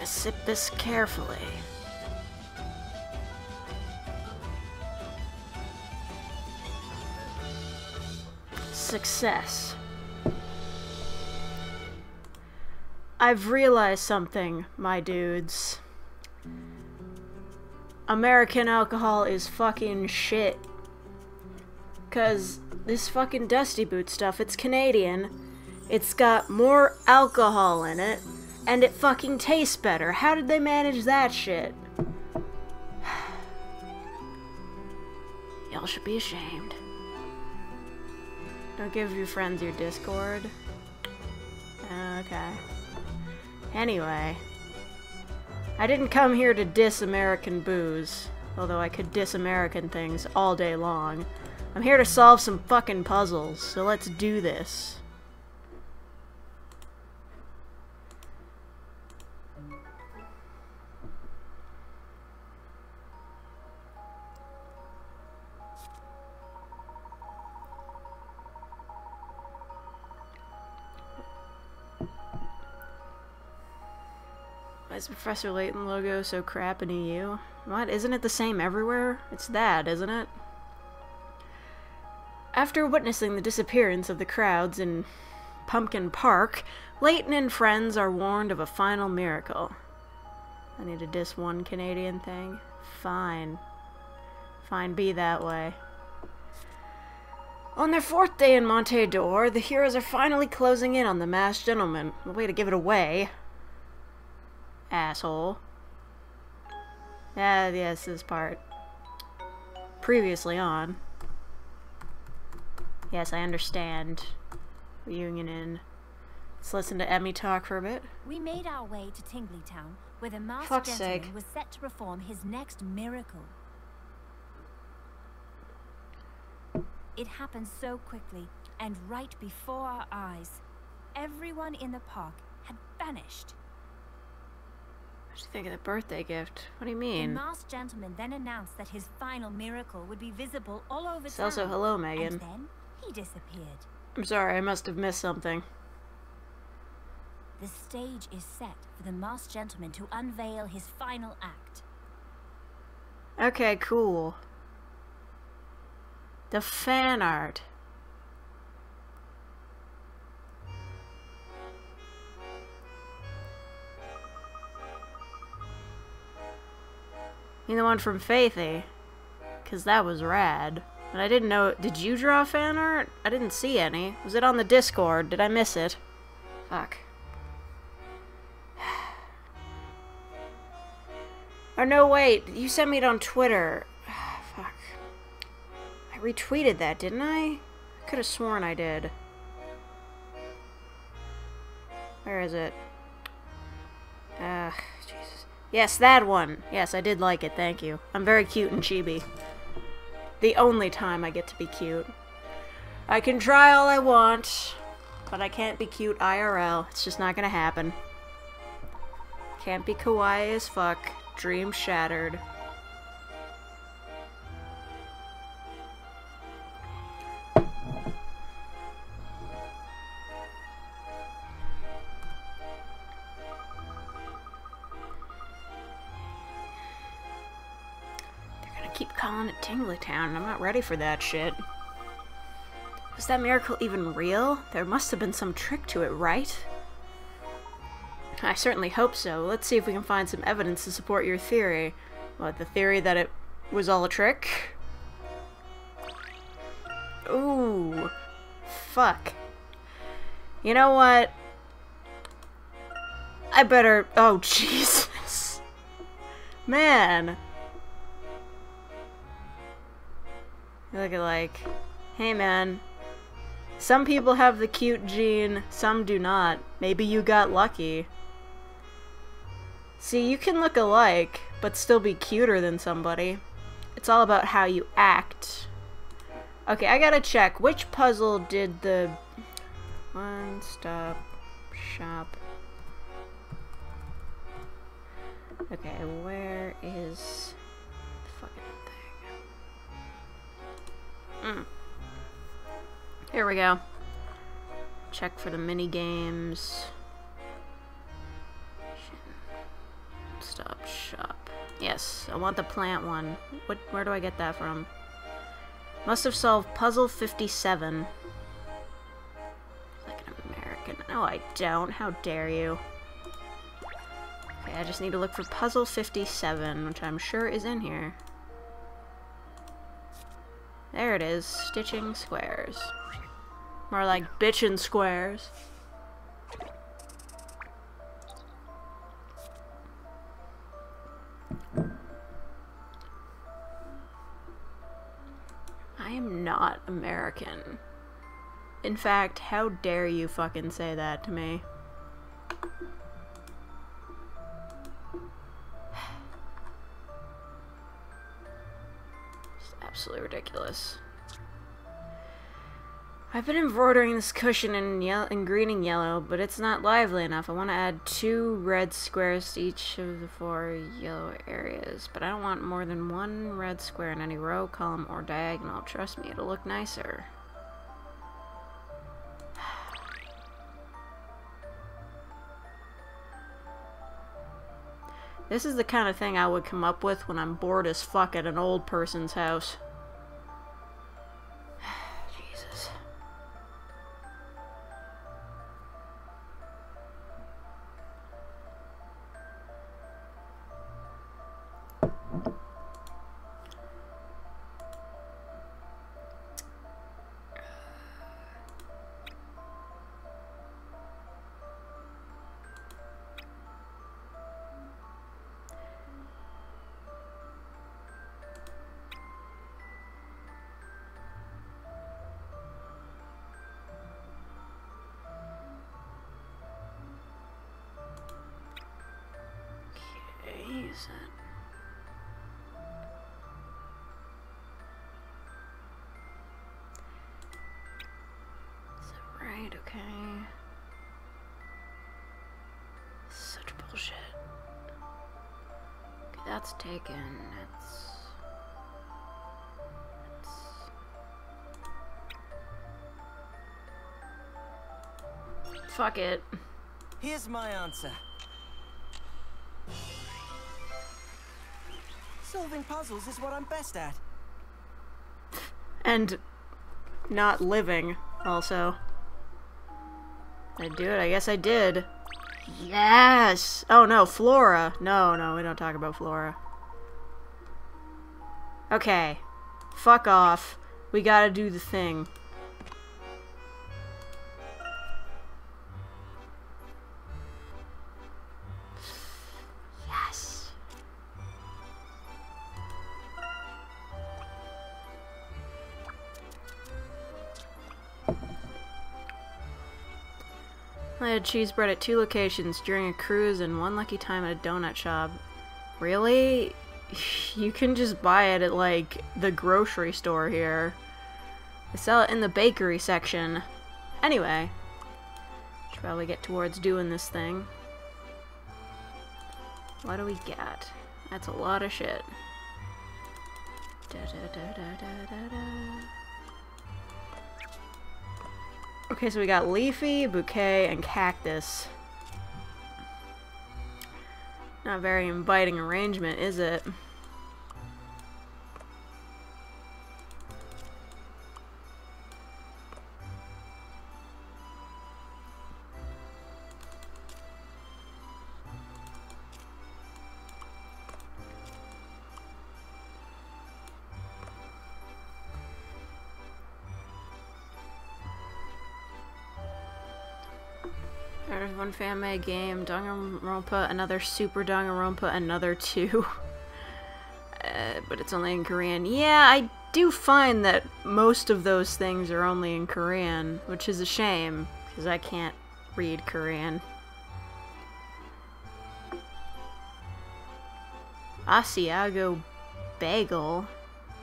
gonna sip this carefully. Success. I've realized something, my dudes. American alcohol is fucking shit. 'Cause this fucking Dusty Boot stuff, it's Canadian. It's got more alcohol in it, and it fucking tastes better. How did they manage that shit? Y'all should be ashamed. Don't give your friends your Discord. Okay. Anyway. I didn't come here to diss American booze, although I could diss American things all day long. I'm here to solve some fucking puzzles, so let's do this. Why is Professor Layton logo so crap in EU? What? Isn't it the same everywhere? It's that, isn't it? After witnessing the disappearance of the crowds in Pumpkin Park, Layton and friends are warned of a final miracle. I need to diss one Canadian thing? Fine. Fine, be that way. On their 4th day in Monte d'Or, the heroes are finally closing in on the masked gentleman. A way to give it away. Asshole. Yes, this part. Previously on. Yes, I understand. Reunion in. Let's listen to Emmy talk for a bit. We made our way to Tingly Tower, where the masked gentleman was set to perform his next miracle. It happened so quickly, and right before our eyes. Everyone in the park had vanished. What do you think of the birthday gift? What do you mean? The masked gentleman then announced that his final miracle would be visible all over town. Also, hello, Megan. And then he disappeared. I'm sorry, I must have missed something. The stage is set for the masked gentleman to unveil his final act. Okay, cool. The fan art. You the one from Faithy? 'Cause that was rad. And I didn't know. Did you draw fan art? I didn't see any. Was it on the Discord? Did I miss it? Fuck. Or no, wait. You sent me it on Twitter. Fuck. I retweeted that, didn't I? I could have sworn I did. Where is it? Jesus. Yes, that one. Yes, I did like it. Thank you. I'm very cute and chibi. The only time I get to be cute. I can try all I want, but I can't be cute IRL. It's just not gonna happen. Can't be kawaii as fuck. Dream shattered. Keep calling it Tingly Town, and I'm not ready for that shit. Was that miracle even real? There must have been some trick to it, right? I certainly hope so. Let's see if we can find some evidence to support your theory. What, the theory that it was all a trick? Ooh. Fuck. You know what? I better... Oh, Jesus. Man. Look at like, hey man, some people have the cute gene, some do not. Maybe you got lucky. See, you can look alike, but still be cuter than somebody. It's all about how you act. Okay, I gotta check. Which puzzle did the one-stop shop? Okay, where is the fucking thing? Here we go. Check for the mini games. Stop shop. Yes, I want the plant one. Where do I get that from? Must have solved puzzle 57. Like an American. No, I don't. How dare you? Okay, I just need to look for puzzle 57, which I'm sure is in here. There it is. Stitching squares. More like bitchin' squares. I am not American. In fact, how dare you fucking say that to me? It's absolutely ridiculous. I've been embroidering this cushion in green and yellow, but it's not lively enough. I want to add 2 red squares to each of the 4 yellow areas, but I don't want more than 1 red square in any row, column, or diagonal. Trust me, it'll look nicer. This is the kind of thing I would come up with when I'm bored as fuck at an old person's house. Jesus. Is that right? Okay. Such bullshit. Okay, that's taken. Fuck it. Here's my answer. Solving puzzles is what I'm best at. And not living, also. Did I do it? I guess I did. Yes! Oh no, Flora. No, we don't talk about Flora. Okay. Fuck off. We gotta do the thing. Yes. I had cheese bread at 2 locations during a cruise and 1 lucky time at a donut shop. Really? You can just buy it at, like, the grocery store here. They sell it in the bakery section. Anyway. Should probably get towards doing this thing. What do we get? That's a lot of shit. Okay, so we got Leafy, Bouquet, and Cactus. Not a very inviting arrangement, is it? There's one fan-made game, Danganronpa, another Super Danganronpa, another 2. But it's only in Korean. Yeah, I do find that most of those things are only in Korean, which is a shame, because I can't read Korean. Asiago bagel?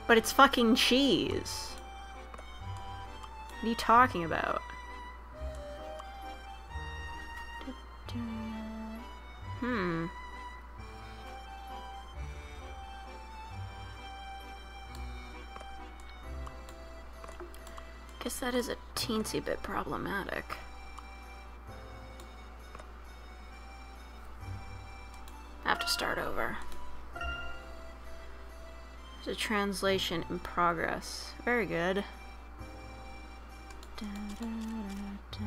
But it's fucking cheese. What are you talking about? Guess that is a teensy bit problematic. I have to to start over. There's a translation in progress. Very good. Da, da, da, da.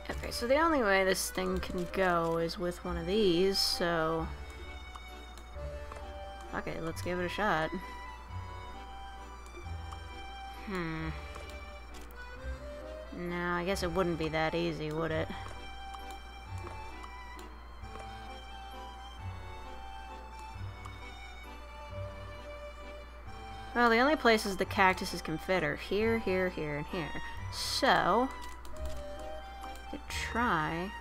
Okay, so the only way this thing can go is with one of these, so... Okay, let's give it a shot. No, I guess it wouldn't be that easy, would it? Well, the only places the cactuses can fit are here, here, here, and here. So... I could try...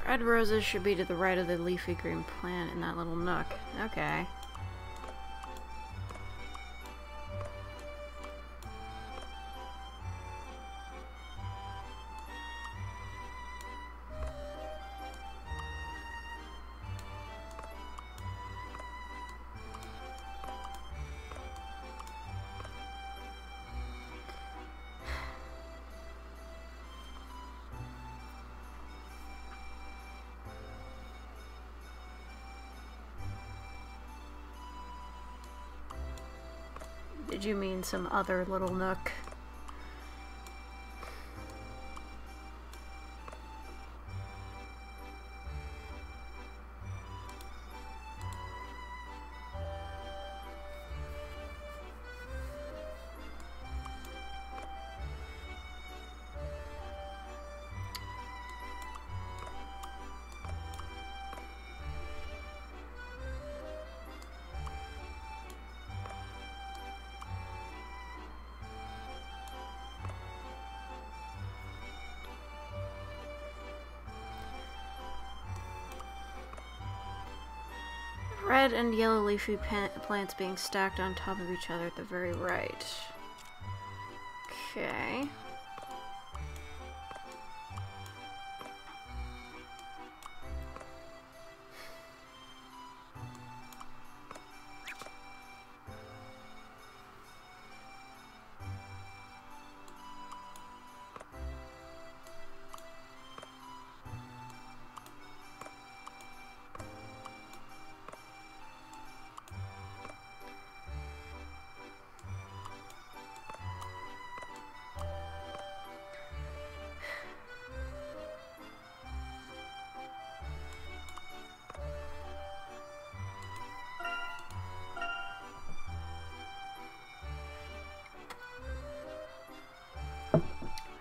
Red roses should be to the right of the leafy green plant in that little nook. Okay. Did you mean some other little nook? Red and yellow leafy plants being stacked on top of each other at the very right. Okay.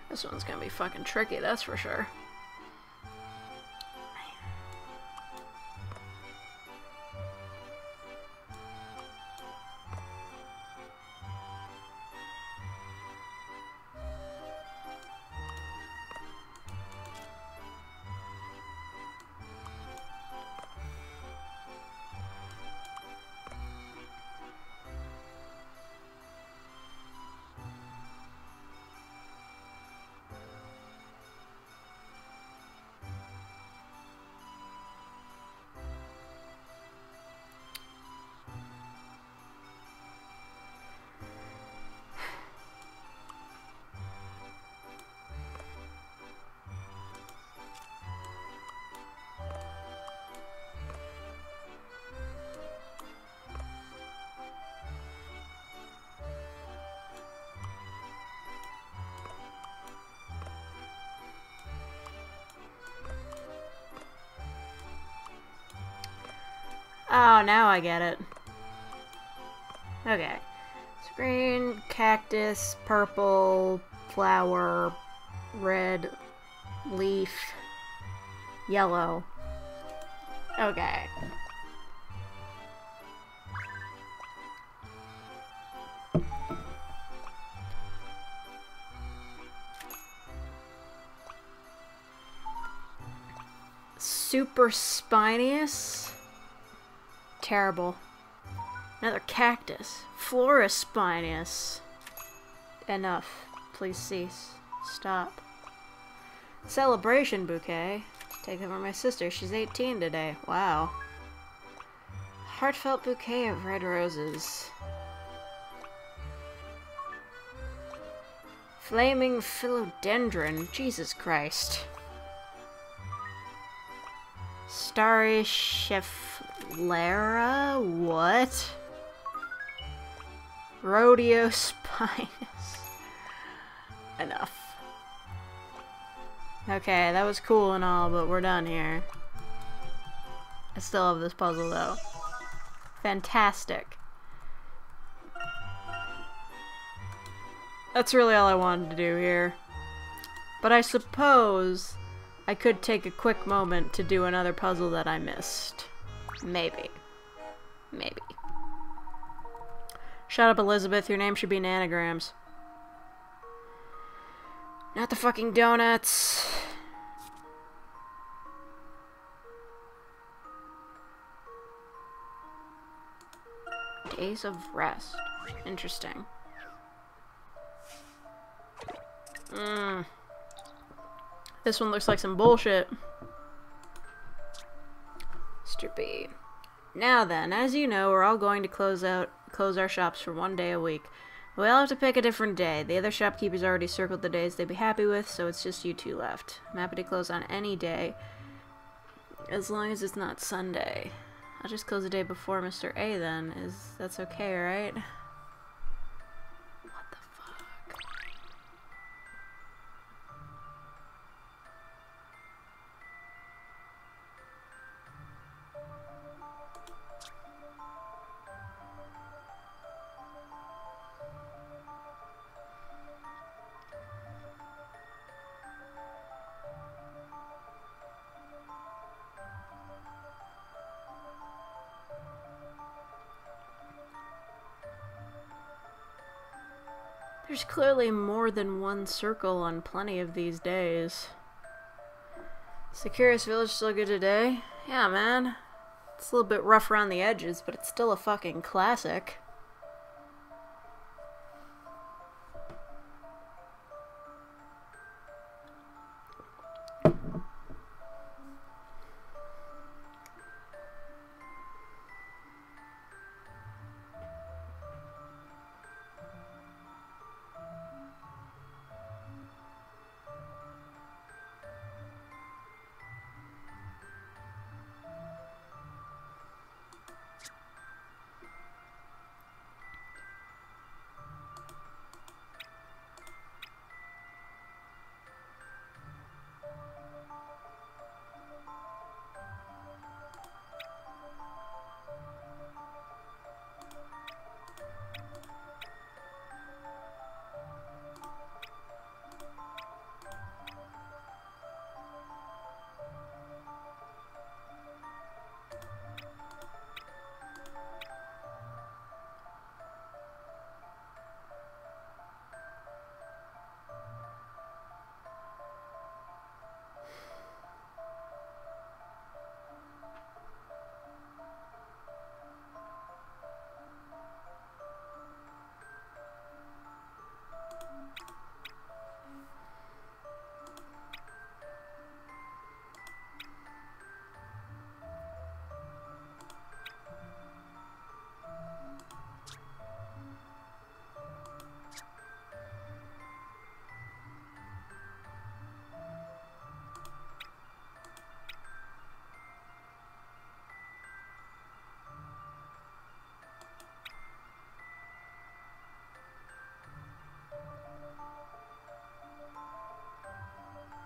This one's gonna be fucking tricky, that's for sure. Oh, now I get it. Okay. It's green, cactus, purple, flower, red, leaf, yellow. Okay. Super spinious. Terrible. Another cactus. Flora spinious. Enough. Please cease. Stop. Celebration bouquet. Take that from my sister. She's 18 today. Wow. Heartfelt bouquet of red roses. Flaming philodendron. Jesus Christ. Starry Schefflera? What? Rodeo spinous. Enough. Okay, that was cool and all, but we're done here. I still love this puzzle though. Fantastic. That's really all I wanted to do here. But I suppose I could take a quick moment to do another puzzle that I missed. Maybe. Maybe. Shut up, Elizabeth. Your name should be in anagrams. Not the fucking donuts. Days of rest. Interesting. This one looks like some bullshit. Mr. B. Now then, as you know, we're all going to close our shops for 1 day a week. We all have to pick a different day. The other shopkeepers already circled the days they'd be happy with, so it's just you two left. I'm happy to close on any day, as long as it's not Sunday. I'll just close the day before Mr. A then. That's okay, right? What the fuck? There's clearly more than one circle on plenty of these days. Is the Curious Village still good today? Yeah, man. It's a little bit rough around the edges, but it's still a fucking classic.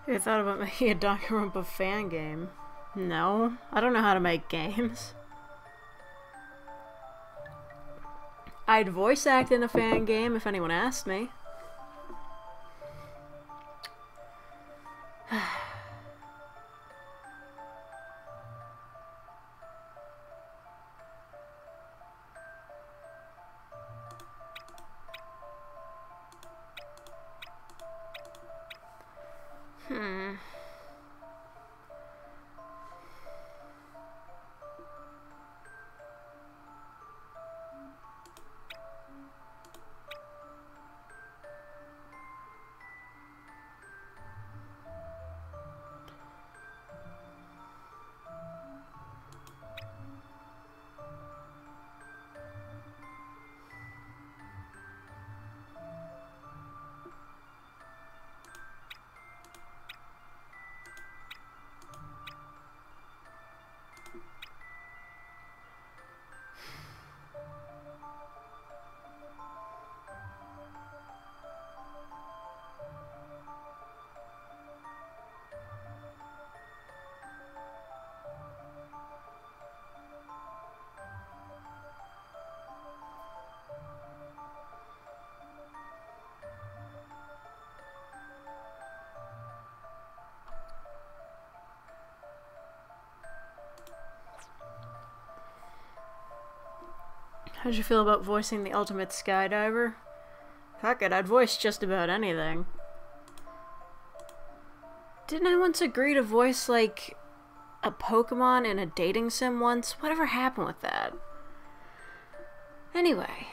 I thought about making a Danganronpa fan game. No, I don't know how to make games. I'd voice act in a fan game if anyone asked me. How'd you feel about voicing the ultimate skydiver? Fuck it, I'd voice just about anything. Didn't I once agree to voice, like, a Pokemon in a dating sim once? Whatever happened with that? Anyway.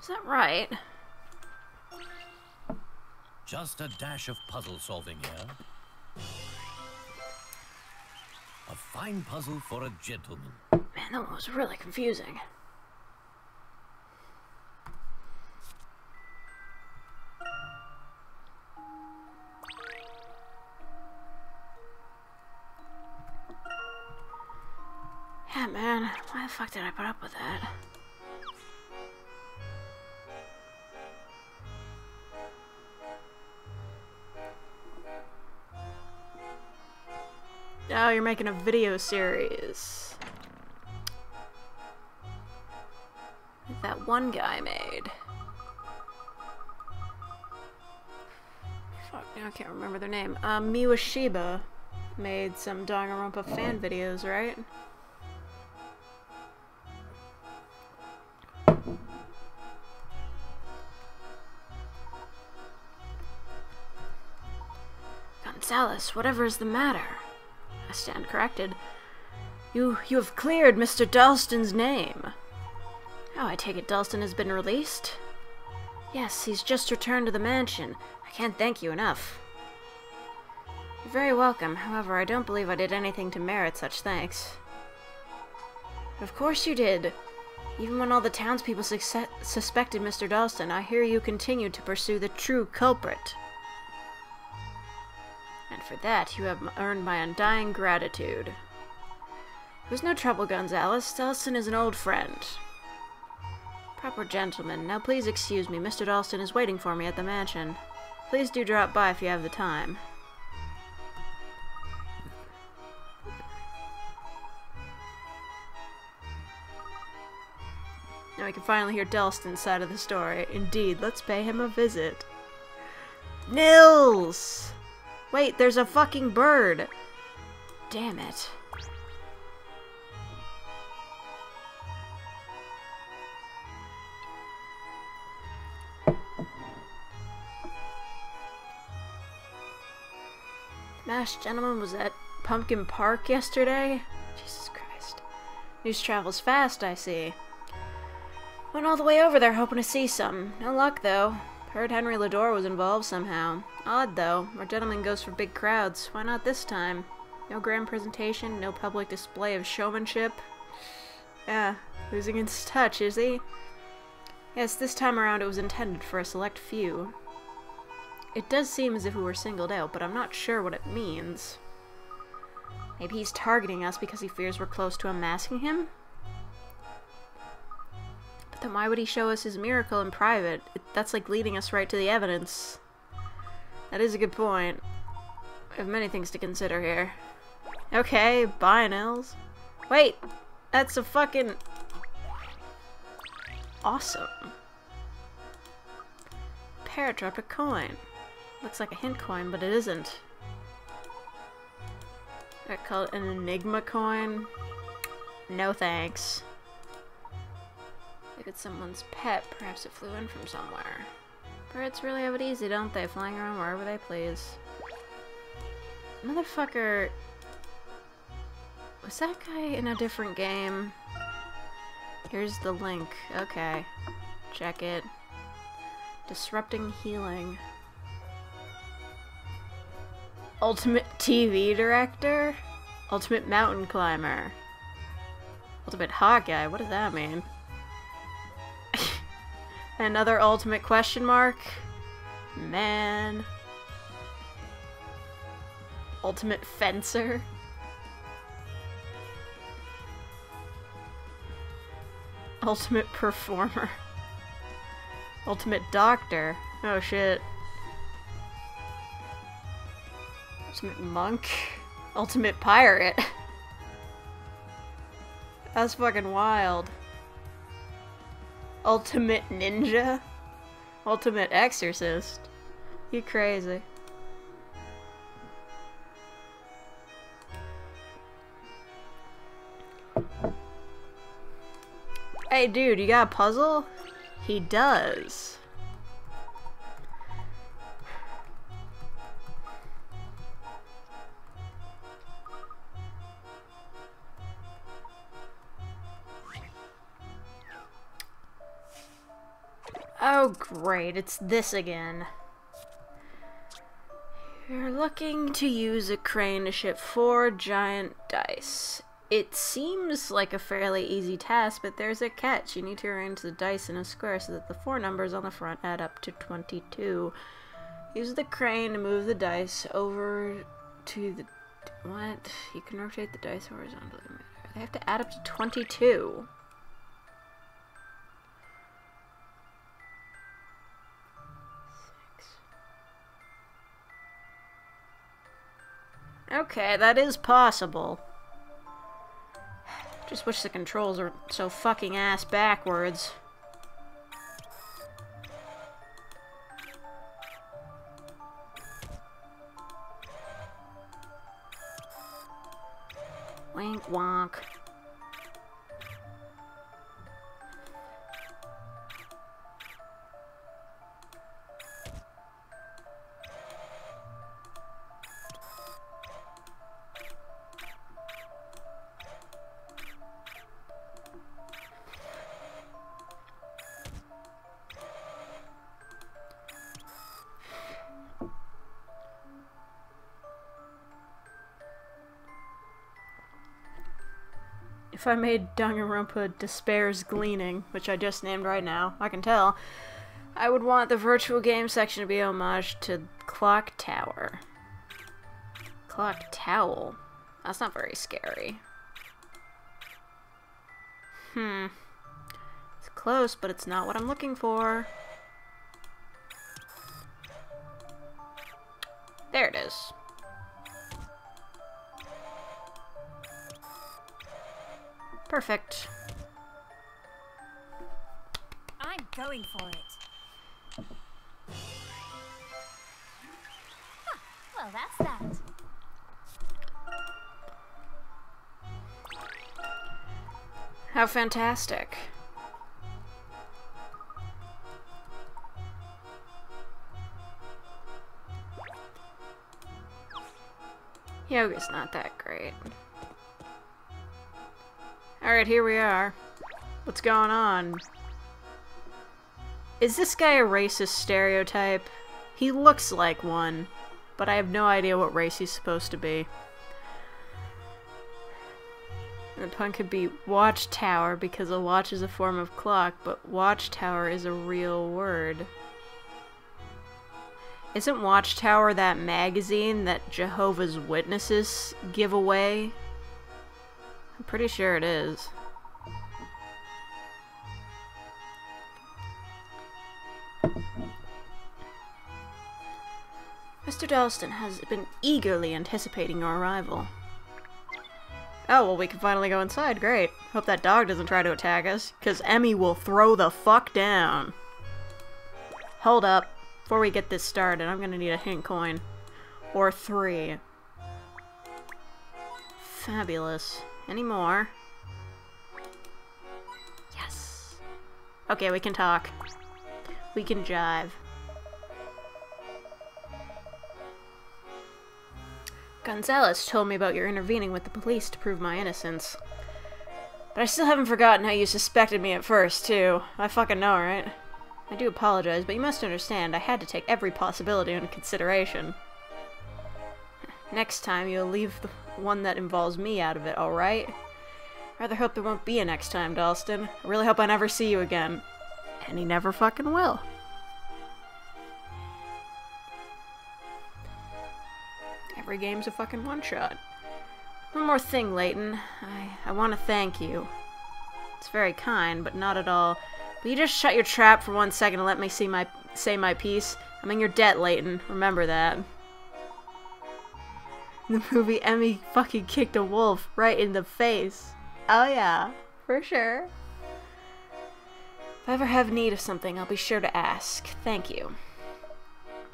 Is that right? Just a dash of puzzle solving here. A fine puzzle for a gentleman. Man, that one was really confusing. Yeah, man. Why the fuck did I put up with that? Oh, you're making a video series. Like that one guy made. Fuck, now I can't remember their name. Miwashiba made some Danganronpa fan videos, right? Gonzalez, whatever is the matter? I stand corrected. You have cleared Mr. Dalston's name. Oh, I take it Dalston has been released? Yes, he's just returned to the mansion. I can't thank you enough. You're very welcome. However, I don't believe I did anything to merit such thanks. Of course you did. Even when all the townspeople suspected Mr. Dalston, I hear you continued to pursue the true culprit. And for that, you have earned my undying gratitude. It was no trouble, Gonzalez. Dalston is an old friend. Proper gentleman. Now please excuse me. Mr. Dalston is waiting for me at the mansion. Please do drop by if you have the time. Now we can finally hear Dalston's side of the story. Indeed, let's pay him a visit. Nils! Wait, there's a fucking bird! Damn it. Masked gentleman was at Pumpkin Park yesterday? Jesus Christ. News travels fast, I see. Went all the way over there hoping to see some. No luck, though. Heard Henry Lador was involved somehow. Odd, though. Our gentleman goes for big crowds. Why not this time? No grand presentation, no public display of showmanship. Yeah, losing his touch, is he? Yes, this time around it was intended for a select few. It does seem as if we were singled out, but I'm not sure what it means. Maybe he's targeting us because he fears we're close to unmasking him? But then why would he show us his miracle in private? That's like leading us right to the evidence. That is a good point. We have many things to consider here. Okay, bye, Nils. Wait! That's a fucking... awesome. Parrot dropped a coin. Looks like a hint coin, but it isn't. I call it an enigma coin. No thanks. If it's someone's pet, perhaps it flew in from somewhere. Birds really have it easy, don't they? Flying around wherever they please. Motherfucker... Was that guy in a different game? Here's the link. Okay. Check it. Disrupting healing. Ultimate TV director? Ultimate mountain climber. Ultimate Hawkeye? What does that mean? Another ultimate question mark? Man. Ultimate fencer? Ultimate performer. Ultimate doctor. Oh shit. Ultimate monk. Ultimate pirate. That's fucking wild. Ultimate ninja. Ultimate exorcist. You crazy. Hey dude, you got a puzzle? He does. Oh great, it's this again. You're looking to use a crane to ship 4 giant dice. It seems like a fairly easy task, but there's a catch. You need to arrange the dice in a square so that the 4 numbers on the front add up to 22. Use the crane to move the dice over to the... What? You can rotate the dice horizontally. They have to add up to 22. Okay, that is possible. Just wish the controls are so fucking ass backwards. Wink wonk. If I made Danganronpa Despair's Gleaning, which I just named right now, I can tell, I would want the virtual game section to be homage to Clock Tower. Clock Towel? That's not very scary. It's close, but it's not what I'm looking for. There it is. Perfect. I'm going for it. Huh, well, that's that. How fantastic. Yoga's not that great. Alright, here we are. What's going on? Is this guy a racist stereotype? He looks like one, but I have no idea what race he's supposed to be. The pun could be watchtower because a watch is a form of clock, but watchtower is a real word. Isn't Watchtower that magazine that Jehovah's Witnesses give away? I'm pretty sure it is. Mr. Dalston has been eagerly anticipating your arrival. Oh, well, we can finally go inside. Great. Hope that dog doesn't try to attack us, because Emmy will throw the fuck down. Hold up. Before we get this started, I'm gonna need a hint coin. Or 3. Fabulous. Any more? Yes. Okay, we can talk. We can jive. Gonzalez told me about your intervening with the police to prove my innocence. But I still haven't forgotten how you suspected me at first, too. I fucking know, right? I do apologize, but you must understand, I had to take every possibility into consideration. Next time, you'll leave the one that involves me out of it, alright? Rather hope there won't be a next time, Dalston. I really hope I never see you again. And he never fucking will. Every game's a fucking one-shot. One more thing, Layton. I want to thank you. It's very kind, but not at all. Will you just shut your trap for 1 second and let me say my piece? I'm in your debt, Layton. Remember that. In the movie, Emmy fucking kicked a wolf right in the face. Oh yeah, for sure. If I ever have need of something, I'll be sure to ask. Thank you.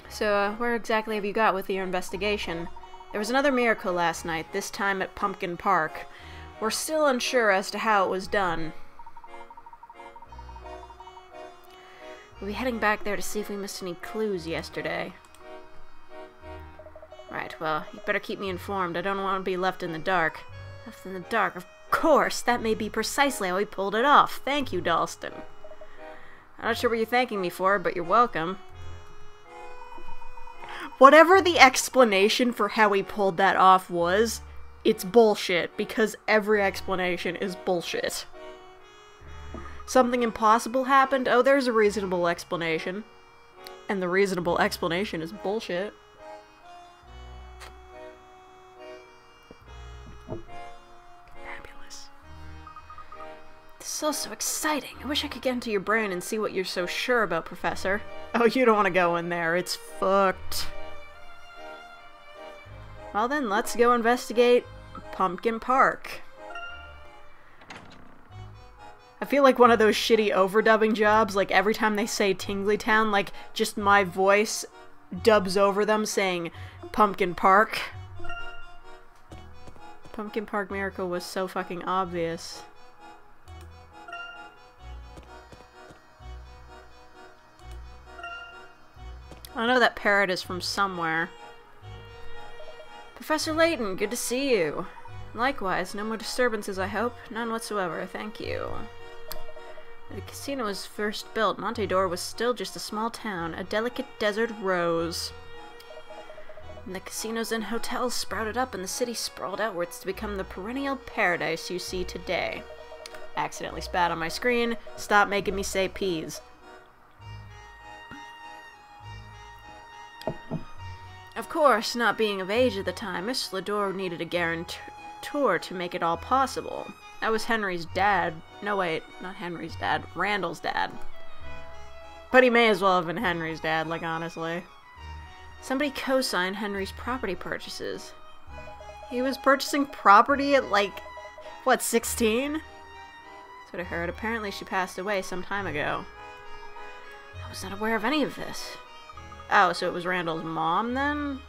So, where exactly have you got with your investigation? There was another miracle last night, this time at Pumpkin Park. We're still unsure as to how it was done. We'll be heading back there to see if we missed any clues yesterday. Right, well, you better keep me informed. I don't want to be left in the dark. Left in the dark? Of course! That may be precisely how we pulled it off. Thank you, Dalston. I'm not sure what you're thanking me for, but you're welcome. Whatever the explanation for how he pulled that off was, it's bullshit, because every explanation is bullshit. Something impossible happened? Oh, there's a reasonable explanation. And the reasonable explanation is bullshit. Fabulous. This is all so exciting. I wish I could get into your brain and see what you're so sure about, Professor. Oh, you don't want to go in there. It's fucked. Well then, let's go investigate Pumpkin Park. I feel like one of those shitty overdubbing jobs, like every time they say Tingly Town, like just my voice dubs over them saying Pumpkin Park. Pumpkin Park Miracle was so fucking obvious. I know that parrot is from somewhere. Professor Layton, good to see you. Likewise, no more disturbances, I hope. None whatsoever, thank you. When the casino was first built, Monte d'Or was still just a small town, a delicate desert rose. And the casinos and hotels sprouted up and the city sprawled outwards to become the perennial paradise you see today. Accidentally spat on my screen. Stop making me say peas. Of course, not being of age at the time, Miss Lador needed a guarantor to make it all possible. That was Henry's dad. No, wait, not Henry's dad. Randall's dad. But he may as well have been Henry's dad, like, honestly. Somebody co-signed Henry's property purchases. He was purchasing property at, like, what, 16? That's what I heard. Apparently she passed away some time ago. I was not aware of any of this. Oh, so it was Randall's mom, then?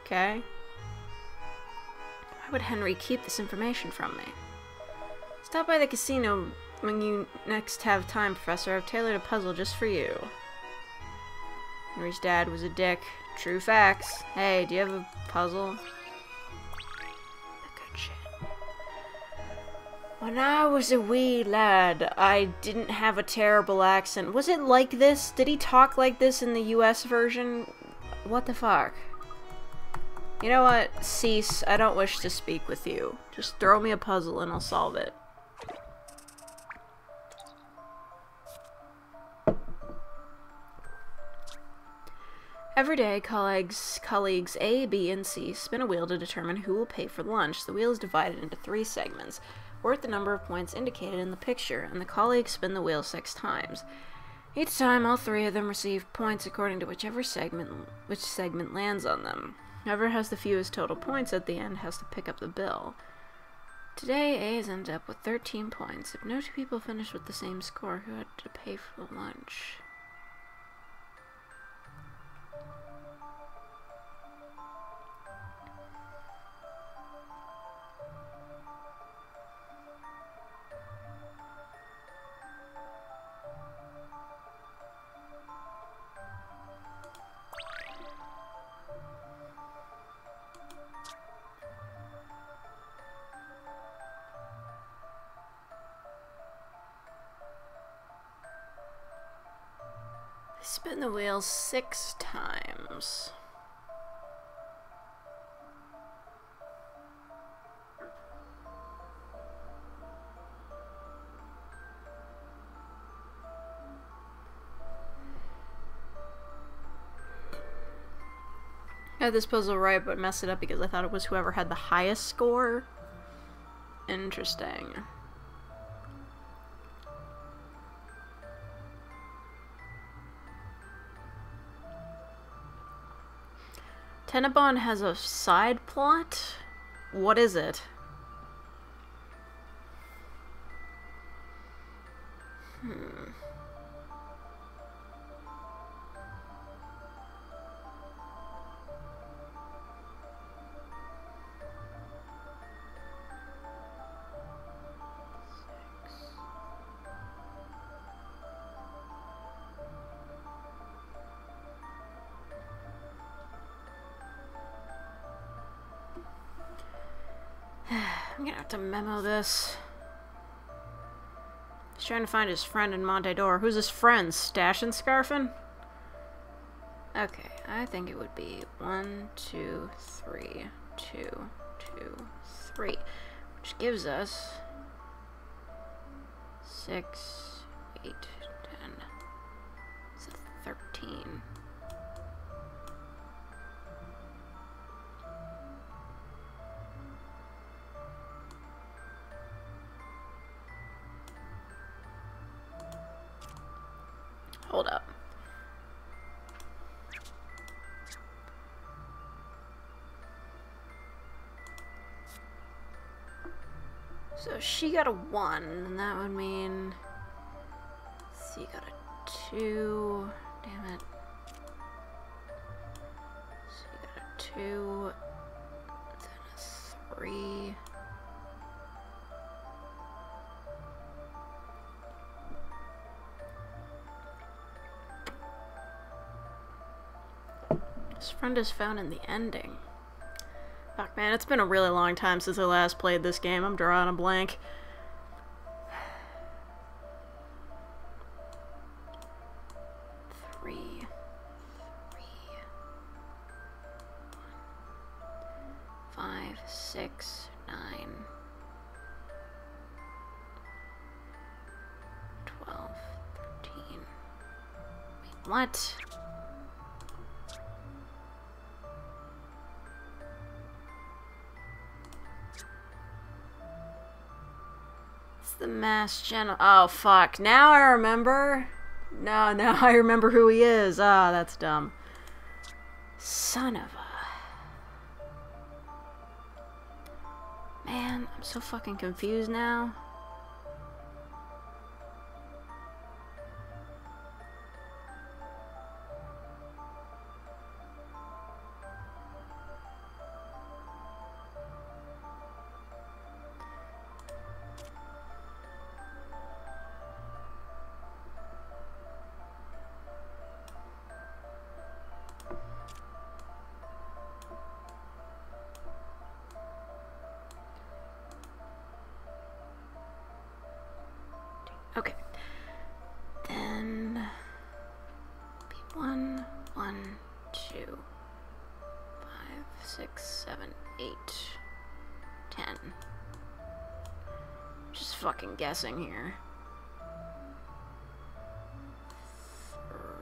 Okay. Why would Henry keep this information from me? Stop by the casino when you next have time, Professor. I've tailored a puzzle just for you. Henry's dad was a dick. True facts. Hey, do you have a puzzle? The good shit. When I was a wee lad, I didn't have a terrible accent. Was it like this? Did he talk like this in the US version? What the fuck? You know what? Cease. I don't wish to speak with you. Just throw me a puzzle and I'll solve it. Every day, colleagues A, B, and C spin a wheel to determine who will pay for lunch. The wheel is divided into 3 segments, worth the number of points indicated in the picture, and the colleagues spin the wheel 6 times. Each time, all 3 of them receive points according to which segment lands on them. Whoever has the fewest total points at the end has to pick up the bill. Today, A has ended up with 13 points. If no 2 people finish with the same score, who had to pay for the lunch? Spin the wheel 6 times. I had this puzzle right, but messed it up because I thought it was whoever had the highest score. Interesting. Tenenbaum has a side plot? What is it? I'm gonna have to memo this. He's trying to find his friend in Monte d'Or. Who's his friend? Stash and Scarfin? Okay, I think it would be 1, 2, 3, 2, 2, 3, which gives us 6, 8, 10. It's a 13. Hold up. So she got a 1, and that would mean C got a 2. Damn it. C got a 2. Then a 3. This friend is found in the ending. Fuck, man, it's been a really long time since I last played this game. I'm drawing a blank. Three. 5, 6, 9. 12, 13. Wait, what? The Mass General. Oh, fuck. Now I remember. No, now I remember who he is. Ah, that's dumb. Son of a... Man, I'm so fucking confused now. Okay. Then B1, 1, 2, 5, 6, 7, 8, 10. Just fucking guessing here.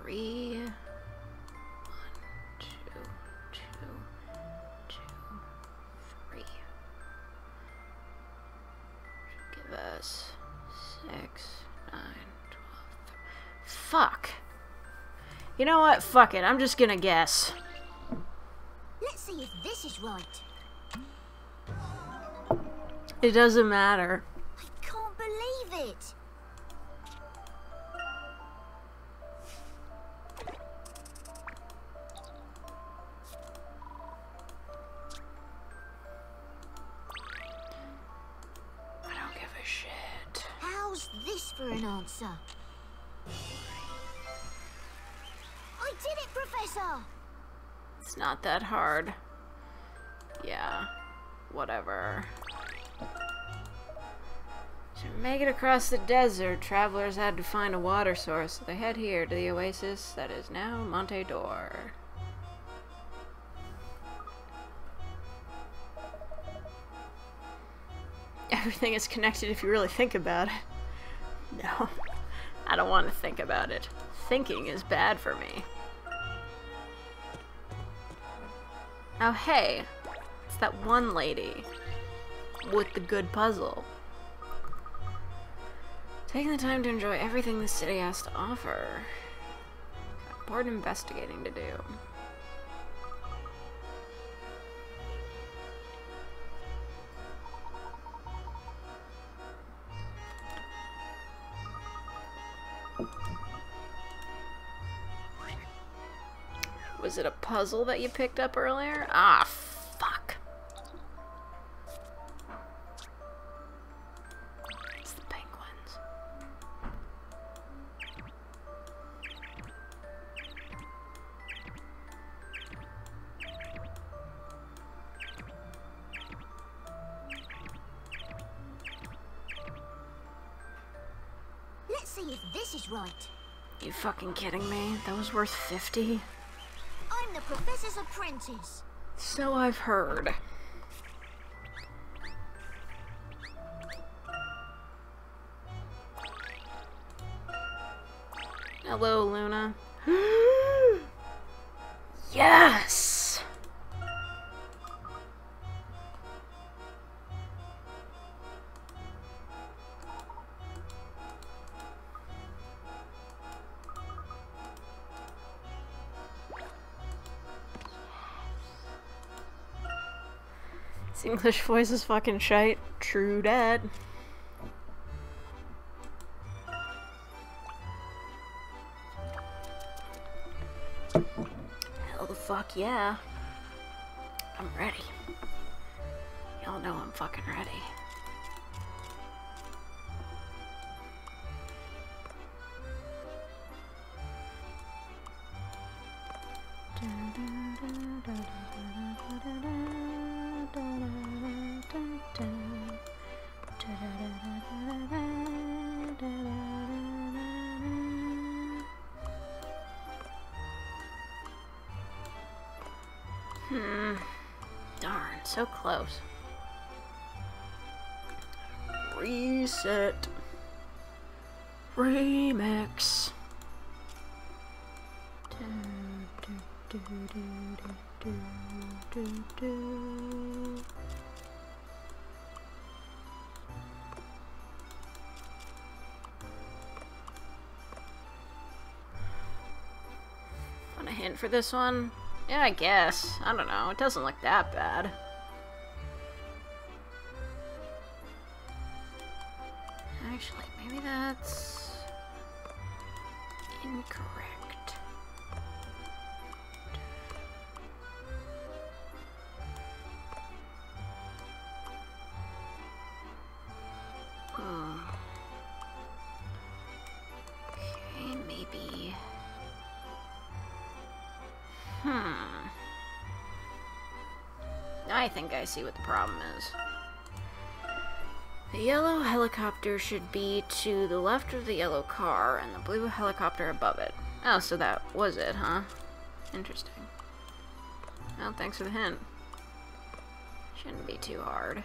3, 1, 2, 2, 2, 3. Should give us 6, 9, 12, 13. Fuck. You know what? Fuck it. I'm just gonna guess. Let's see if this is right. It doesn't matter. I can't believe it. I don't give a shit. How's this for an answer? I did it, Professor! It's not that hard. Yeah. Whatever. To make it across the desert, travelers had to find a water source. So they head here to the oasis that is now Monte d'Or. Everything is connected if you really think about it. No, I don't want to think about it. Thinking is bad for me. Oh, hey, it's that one lady with the good puzzle. Taking the time to enjoy everything the city has to offer. Got important investigating to do. Was it a puzzle that you picked up earlier? Ah, fuck. It's the penguins. Let's see if this is right. You fucking kidding me? That was worth 50? I'm the Professor's apprentice. So I've heard. Hello, Luna. Yes! This English voice is fucking shite. True dat. fuck yeah. I'm ready. Y'all know I'm fucking ready. Darn, so close. Reset. Remix. Want a hint for this one? Yeah, I guess. I don't know. It doesn't look that bad. Actually, maybe that's incorrect. Okay, maybe. I think I see what the problem is. The yellow helicopter should be to the left of the yellow car, and the blue helicopter above it. Oh, so that was it, huh? Interesting. Well, thanks for the hint. Shouldn't be too hard.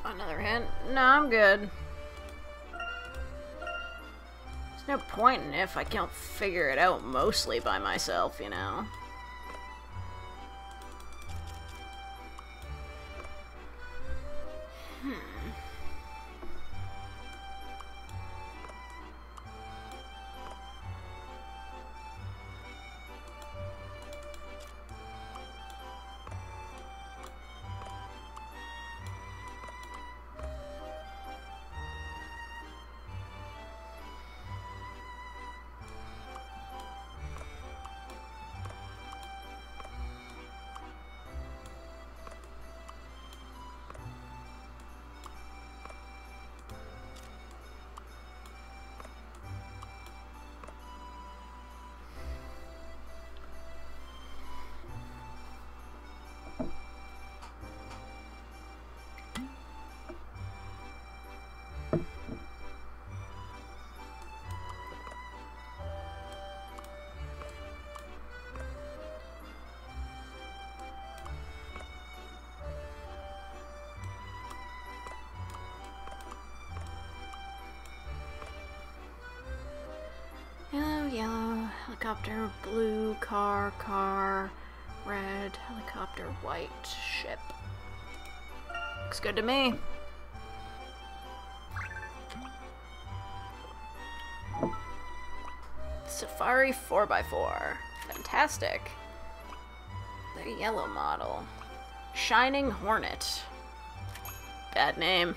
Another hint? No, I'm good. There's no point in if I can't figure it out mostly by myself, you know? Yellow helicopter, blue car, red helicopter, white ship. Looks good to me. Safari 4x4. Fantastic. The yellow model. Shining Hornet. Bad name.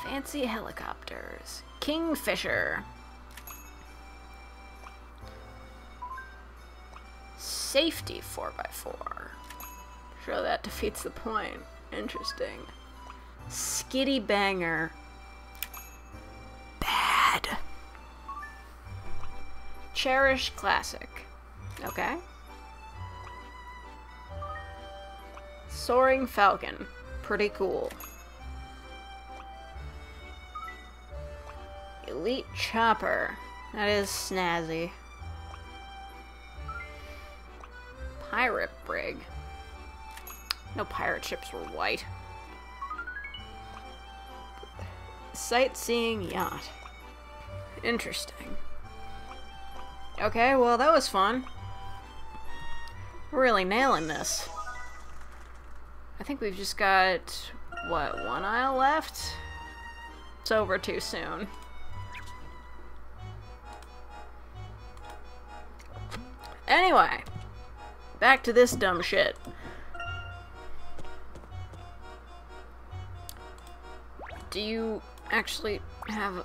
Fancy helicopters. Kingfisher. Safety 4x4. Sure, that defeats the point. Interesting. Skitty banger. Bad. Cherish classic. Okay. Soaring falcon. Pretty cool. Elite chopper. That is snazzy. Pirate brig. No pirate ships were white. Sightseeing yacht. Interesting. Okay, well that was fun. We're really nailing this. I think we've just got, what, one aisle left? It's over too soon. Anyway, back to this dumb shit. Do you actually have...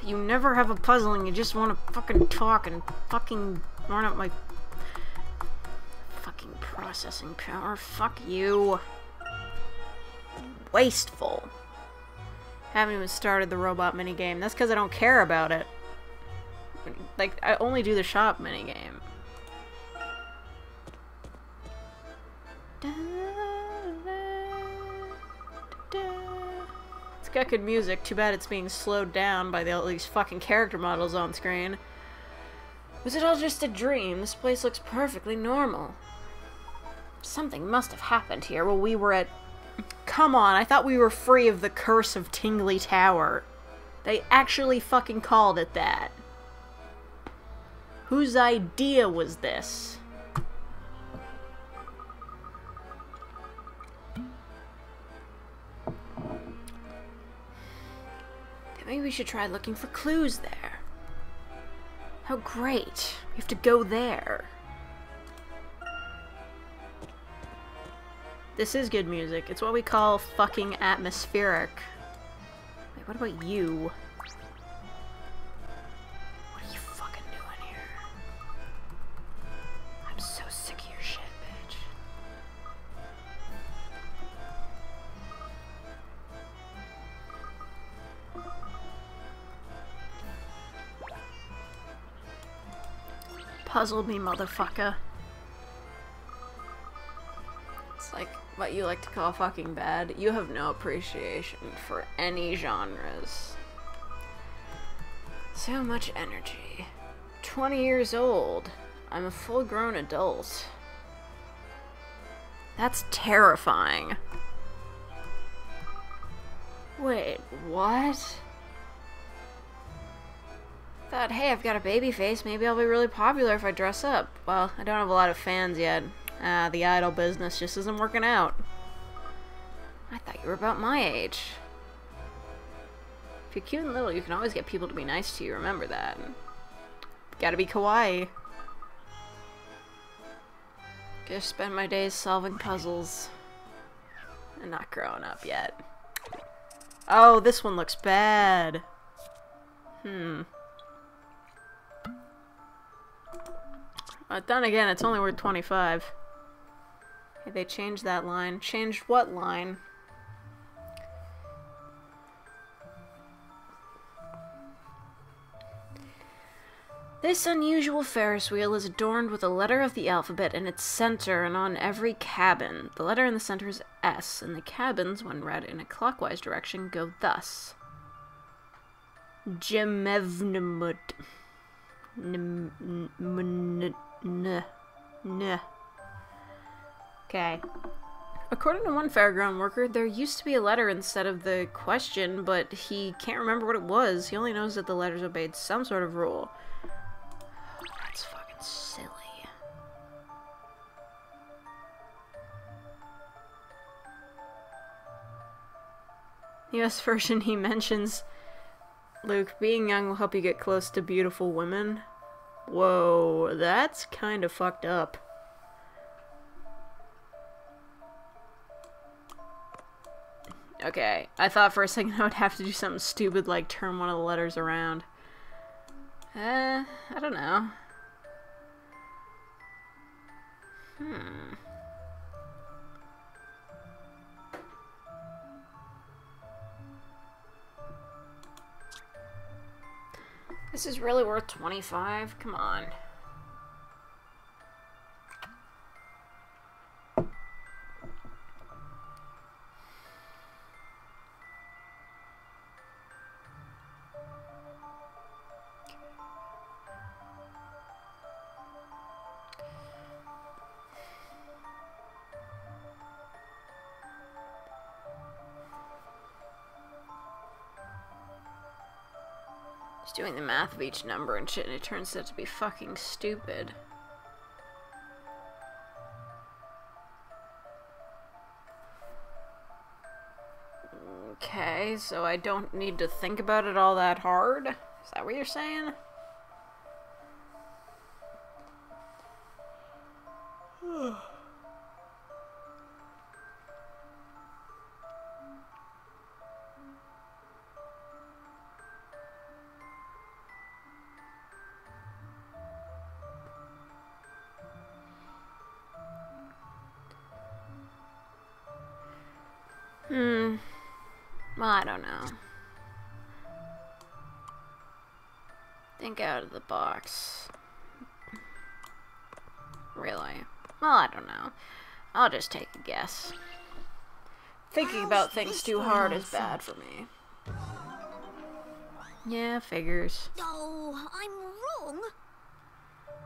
you never have a puzzling, you just want to fucking talk and fucking run up my... fucking processing power. Fuck you. Wasteful. Haven't even started the robot minigame. That's because I don't care about it. Like, I only do the shop minigame. It's got good music. Too bad it's being slowed down by all these fucking character models on screen. Was it all just a dream? This place looks perfectly normal. Something must have happened here while we were at... Come on, I thought we were free of the curse of Tingly Tower. They actually fucking called it that. Whose idea was this? Maybe we should try looking for clues there. How great. We have to go there. This is good music. It's what we call fucking atmospheric. Wait, what about you? What are you fucking doing here? I'm so sick of your shit, bitch. Puzzle me, motherfucker. It's like what you like to call fucking bad. You have no appreciation for any genres. So much energy. 20 years old. I'm a full-grown adult. That's terrifying. Wait, what? Thought, hey, I've got a baby face, maybe I'll be really popular if I dress up. Well, I don't have a lot of fans yet. The idol business just isn't working out. I thought you were about my age. If you're cute and little, you can always get people to be nice to you, remember that. Gotta be kawaii. Just spend my days solving puzzles. And not growing up yet. Oh, this one looks bad. But then again, it's only worth 25. Okay, they changed that line. Changed what line? This unusual Ferris wheel is adorned with a letter of the alphabet in its center and on every cabin. The letter in the center is S, and the cabins, when read in a clockwise direction, go thus. Jemevnmut. Okay. According to one fairground worker, there used to be a letter instead of the question, but he can't remember what it was. He only knows that the letters obeyed some sort of rule. That's fucking silly. US version, he mentions, Luke, being young will help you get close to beautiful women. Whoa, that's kind of fucked up. Okay, I thought for a second I would have to do something stupid like turn one of the letters around. I don't know. This is really worth 25? Come on. Just doing the math of each number and shit, and it turns out to be fucking stupid. Okay, so I don't need to think about it all that hard? Is that what you're saying? Well, I don't know. Think out of the box. Really? Well, I don't know. I'll just take a guess. Thinking about things too hard is bad for me. Yeah, figures. Oh, I'm wrong.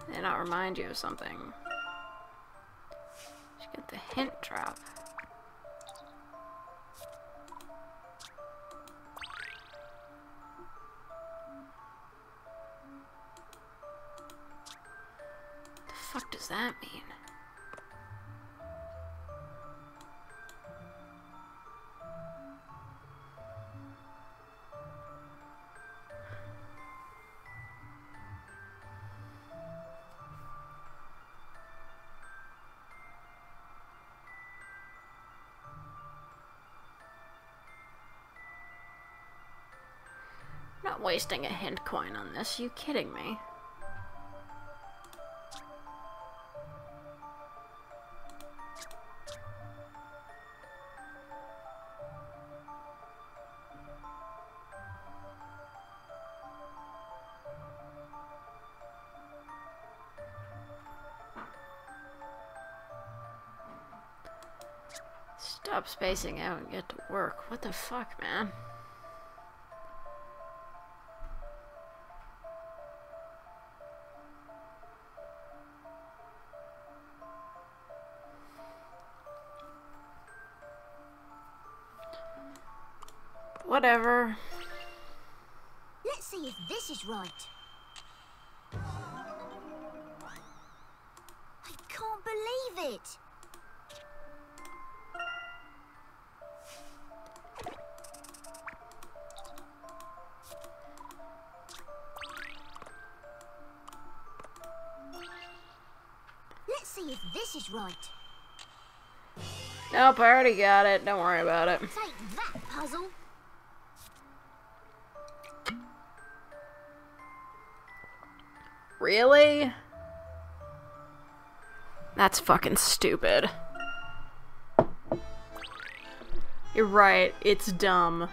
Then I'll remind you of something. Just get the hint drop. The fuck does that mean? I'm not wasting a hint coin on this. You kidding me? Stop spacing out and get to work. What the fuck, man? Whatever. Let's see if this is right. I can't believe it. Let's see if this is right. Nope, I already got it. Don't worry about it. Take that, puzzle. Really? That's fucking stupid. You're right, it's dumb.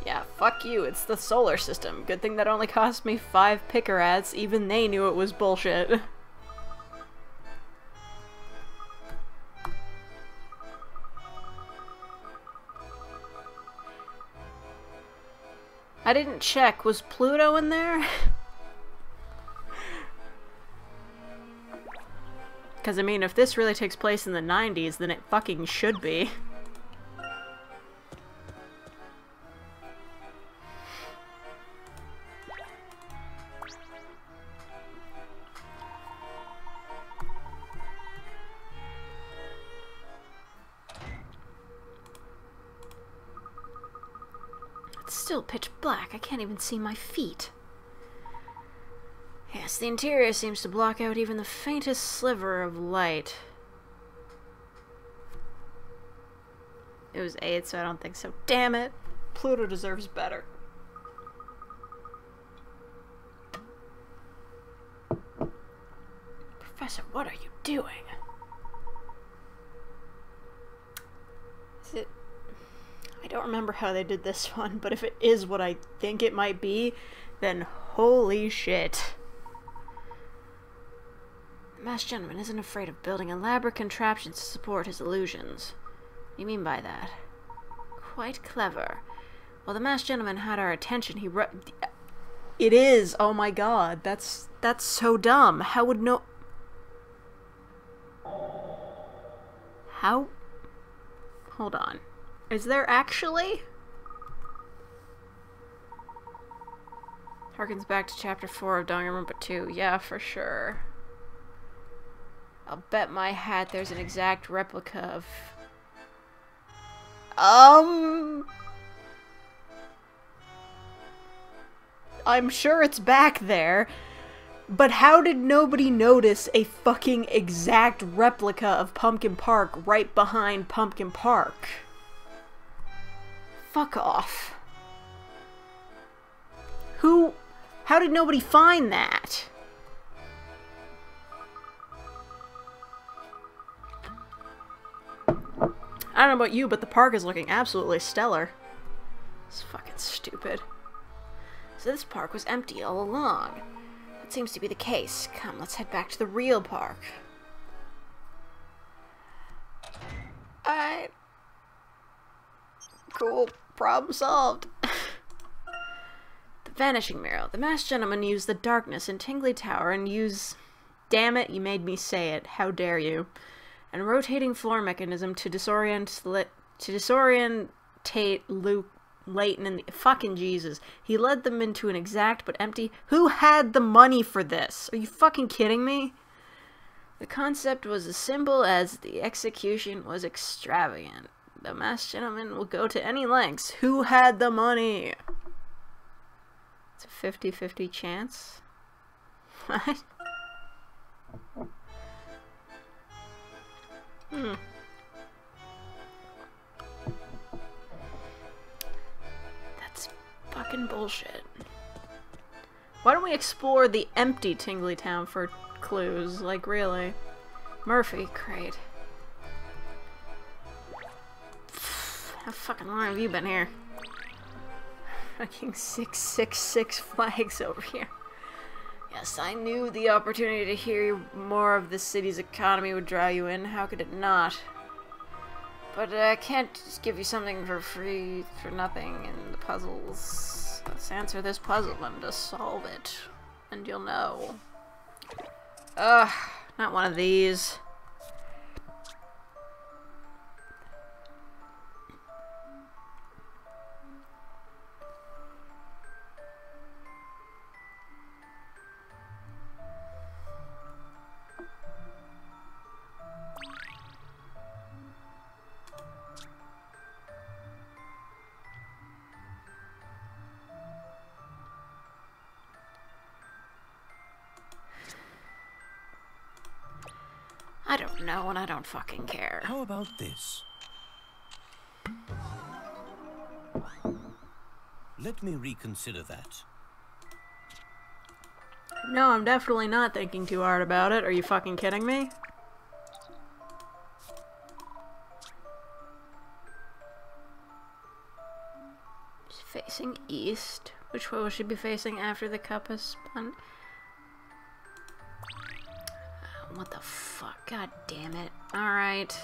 Yeah, fuck you, it's the solar system. Good thing that only cost me 5 picker ads, even they knew it was bullshit. I didn't check, was Pluto in there? Because, I mean, if this really takes place in the 90s, then it fucking should be. It's still pitch black. I can't even see my feet. Yes, the interior seems to block out even the faintest sliver of light. It was 8, so I don't think so. Damn it! Pluto deserves better. Professor, what are you doing? Is it... I don't remember how they did this one, but if it is what I think it might be, then holy shit. The masked gentleman isn't afraid of building elaborate contraptions to support his illusions. What do you mean by that? Quite clever. While the masked gentleman had our attention, he It is! Oh my god, that's so dumb. How would no... How? Hold on. Is there actually? Harkens back to chapter 4 of Danganronpa 2. Yeah, for sure. I'll bet my hat there's an exact replica of... I'm sure it's back there. But how did nobody notice a fucking exact replica of Pumpkin Park right behind Pumpkin Park? Fuck off. Who... How did nobody find that? I don't know about you, but the park is looking absolutely stellar. It's fucking stupid. So this park was empty all along. That seems to be the case. Come, let's head back to the real park. Alright. Cool. Problem solved. The vanishing mirror. The masked gentleman used the darkness in Tingly Tower and use... Damn it, you made me say it. How dare you. And rotating floor mechanism to disorientate Layton and the... Fucking Jesus. He led them into an exact but empty... Who had the money for this? Are you fucking kidding me? The concept was as simple as the execution was extravagant. The masked gentleman will go to any lengths. Who had the money? It's a 50-50 chance. What? That's fucking bullshit. Why don't we explore the empty Tingly Town for clues? Like, really? Murphy, great. How fucking long have you been here? Fucking 666 flags over here. Yes, I knew the opportunity to hear more of the city's economy would draw you in. How could it not? But I can't just give you something for free, for nothing in the puzzles. Let's answer this puzzle and just solve it. And you'll know. Ugh, not one of these. I don't know, and I don't fucking care. How about this? Let me reconsider that. No, I'm definitely not thinking too hard about it. Are you fucking kidding me? She's facing east. Which way will she be facing after the cup has spun? What the fuck? God damn it. Alright.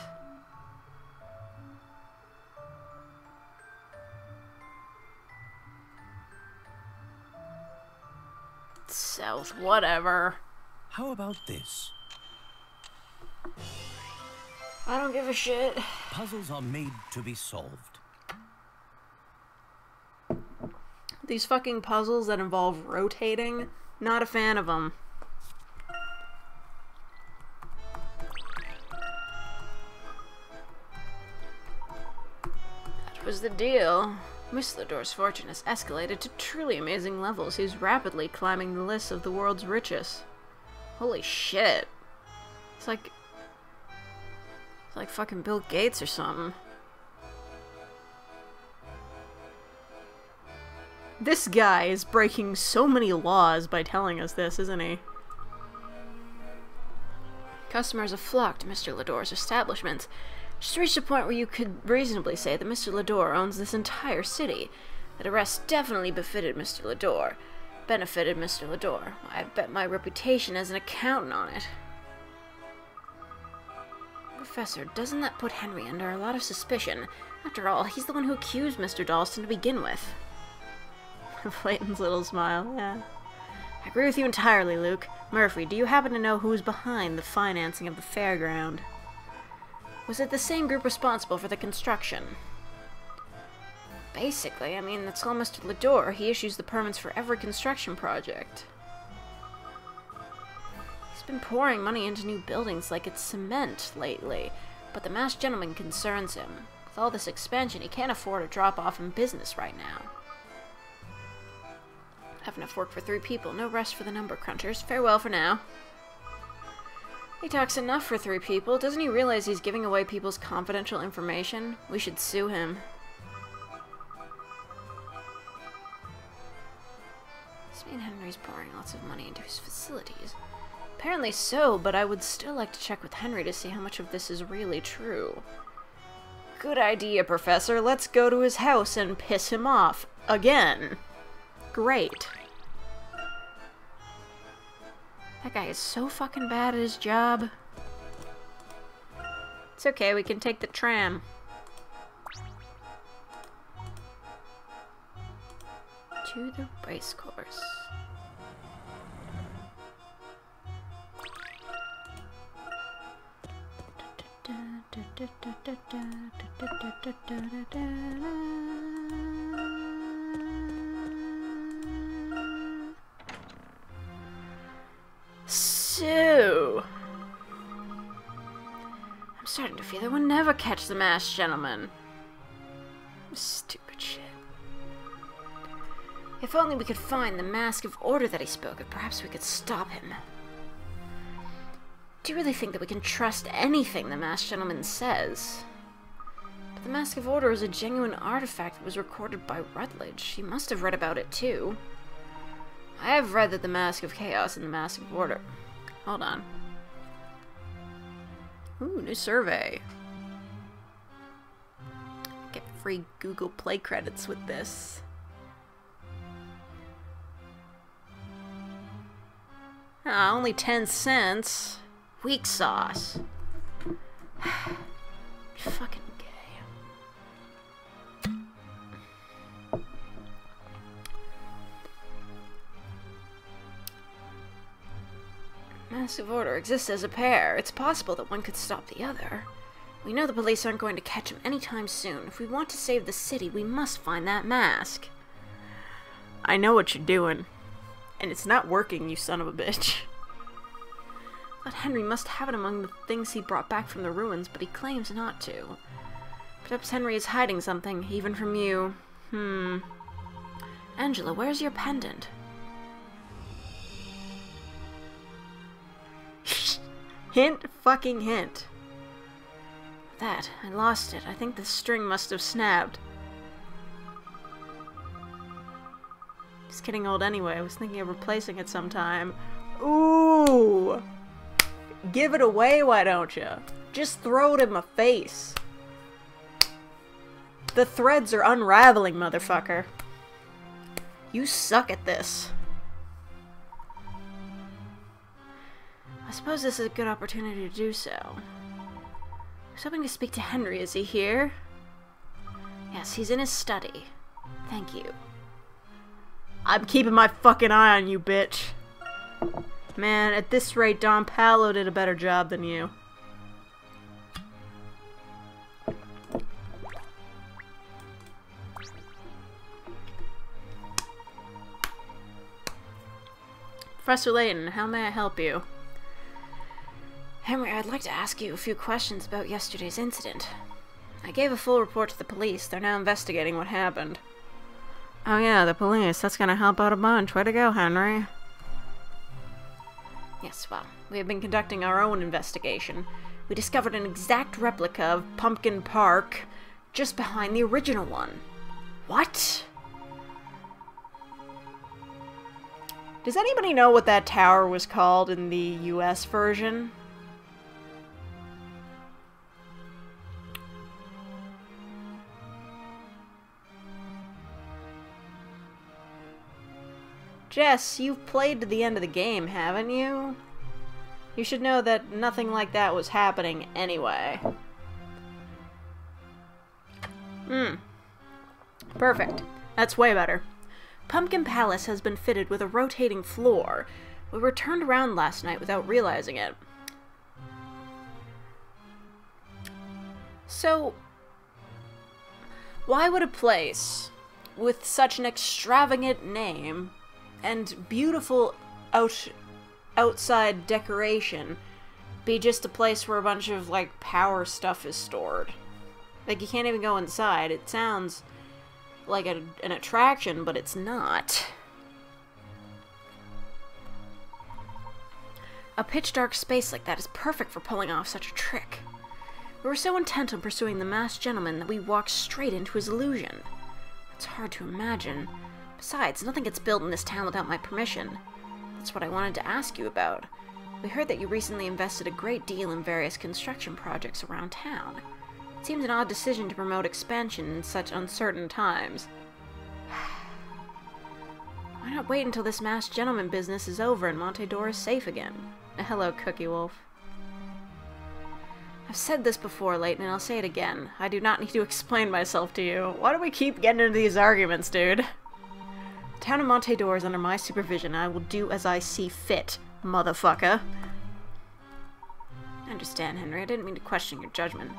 South, whatever. How about this? I don't give a shit. Puzzles are made to be solved. These fucking puzzles that involve rotating, not a fan of them. Was the deal. Whistledor's fortune has escalated to truly amazing levels. He's rapidly climbing the list of the world's richest. Holy shit. It's like fucking Bill Gates or something. This guy is breaking so many laws by telling us this, isn't he? Customers have flocked to Mr. Lador's establishment. Just reached a point where you could reasonably say that Mr. Lador owns this entire city. That arrest definitely benefited Mr. Lador. I bet my reputation as an accountant on it. Professor, doesn't that put Henry under a lot of suspicion? After all, he's the one who accused Mr. Dalston to begin with. Layton's little smile, yeah. I agree with you entirely, Luke. Murphy, do you happen to know who's behind the financing of the fairground? Was it the same group responsible for the construction? Basically, I mean, that's all Mr. Lador. He issues the permits for every construction project. He's been pouring money into new buildings like it's cement lately, but the masked gentleman concerns him. With all this expansion, he can't afford a drop-off in business right now. Have enough work for 3 people, no rest for the number crunchers. Farewell for now. He talks enough for 3 people. Doesn't he realize he's giving away people's confidential information? We should sue him. Spain Henry's pouring lots of money into his facilities. Apparently so, but I would still like to check with Henry to see how much of this is really true. Good idea, Professor. Let's go to his house and piss him off. Again. Great. That guy is so fucking bad at his job. It's okay, we can take the tram. To the race course. So, I'm starting to feel that we'll never catch the masked gentleman. Stupid shit. If only we could find the mask of order that he spoke of, perhaps we could stop him. Do you really think that we can trust anything the masked gentleman says? But the mask of order is a genuine artifact that was recorded by Rutledge. He must have read about it too. I have read that the Mask of Chaos and the Mask of Order. Hold on. Ooh, new survey. Get free Google Play credits with this. Ah, only 10 cents. Weak sauce. Fucking gay. Mask of Order exists as a pair. It's possible that one could stop the other. We know the police aren't going to catch him anytime soon. If we want to save the city, we must find that mask. I know what you're doing. And it's not working, you son of a bitch. Thought Henry must have it among the things he brought back from the ruins, but he claims not to. Perhaps Henry is hiding something, even from you. Angela, where's your pendant? Hint, fucking hint. That, I lost it. I think the string must have snapped. Just getting old anyway. I was thinking of replacing it sometime. Ooh! Give it away, why don't you? Just throw it in my face. The threads are unraveling, motherfucker. You suck at this. I suppose this is a good opportunity to do so. I was hoping to speak to Henry. Is he here? Yes, he's in his study. Thank you. I'm keeping my fucking eye on you, bitch. Man, at this rate, Don Paolo did a better job than you. Professor Layton, how may I help you? Henry, I'd like to ask you a few questions about yesterday's incident. I gave a full report to the police. They're now investigating what happened. Oh yeah, the police. That's gonna help out a bunch. Way to go, Henry. Yes, well, we have been conducting our own investigation. We discovered an exact replica of Pumpkin Park just behind the original one. What? Does anybody know what that tower was called in the US version? Jess, you've played to the end of the game, haven't you? You should know that nothing like that was happening anyway. Perfect. That's way better. Pumpkin Palace has been fitted with a rotating floor. We were turned around last night without realizing it. So, why would a place with such an extravagant name and beautiful outside decoration be just a place where a bunch of, like, power stuff is stored? Like, you can't even go inside. It sounds like an attraction, but it's not. A pitch-dark space like that is perfect for pulling off such a trick. We were so intent on pursuing the masked gentleman that we walked straight into his illusion. It's hard to imagine. Besides, nothing gets built in this town without my permission. That's what I wanted to ask you about. We heard that you recently invested a great deal in various construction projects around town. It seems an odd decision to promote expansion in such uncertain times. Why not wait until this masked gentleman business is over and Montedor is safe again? Hello, Cookie Wolf. I've said this before, Layton, and I'll say it again. I do not need to explain myself to you. Why do we keep getting into these arguments, dude? The town of Montedor is under my supervision, and I will do as I see fit, motherfucker. I understand, Henry. I didn't mean to question your judgment.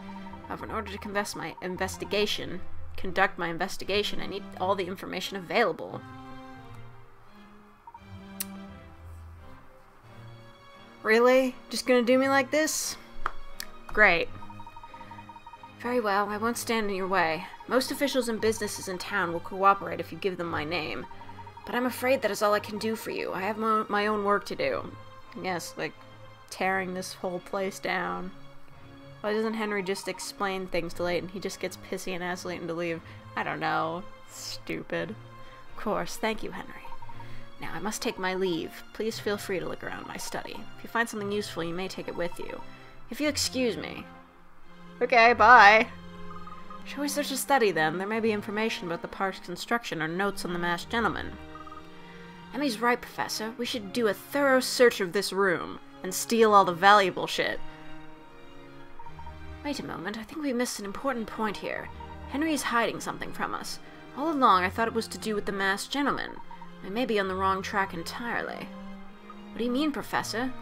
However, in order to conduct my investigation, I need all the information available. Really? Just gonna do me like this? Great. Very well, I won't stand in your way. Most officials and businesses in town will cooperate if you give them my name. But I'm afraid that is all I can do for you. I have my own work to do. Yes, like tearing this whole place down. Why doesn't Henry just explain things to Layton? He just gets pissy and asks Layton to leave. I don't know. Stupid. Of course. Thank you, Henry. Now, I must take my leave. Please feel free to look around my study. If you find something useful, you may take it with you. If you excuse me. Okay, bye. Shall we search the study, then? There may be information about the park's construction or notes on the masked gentleman. Emmy's right, Professor. We should do a thorough search of this room and steal all the valuable shit. Wait a moment, I think we missed an important point here. Henry is hiding something from us. All along, I thought it was to do with the masked gentleman. I may be on the wrong track entirely. What do you mean, Professor?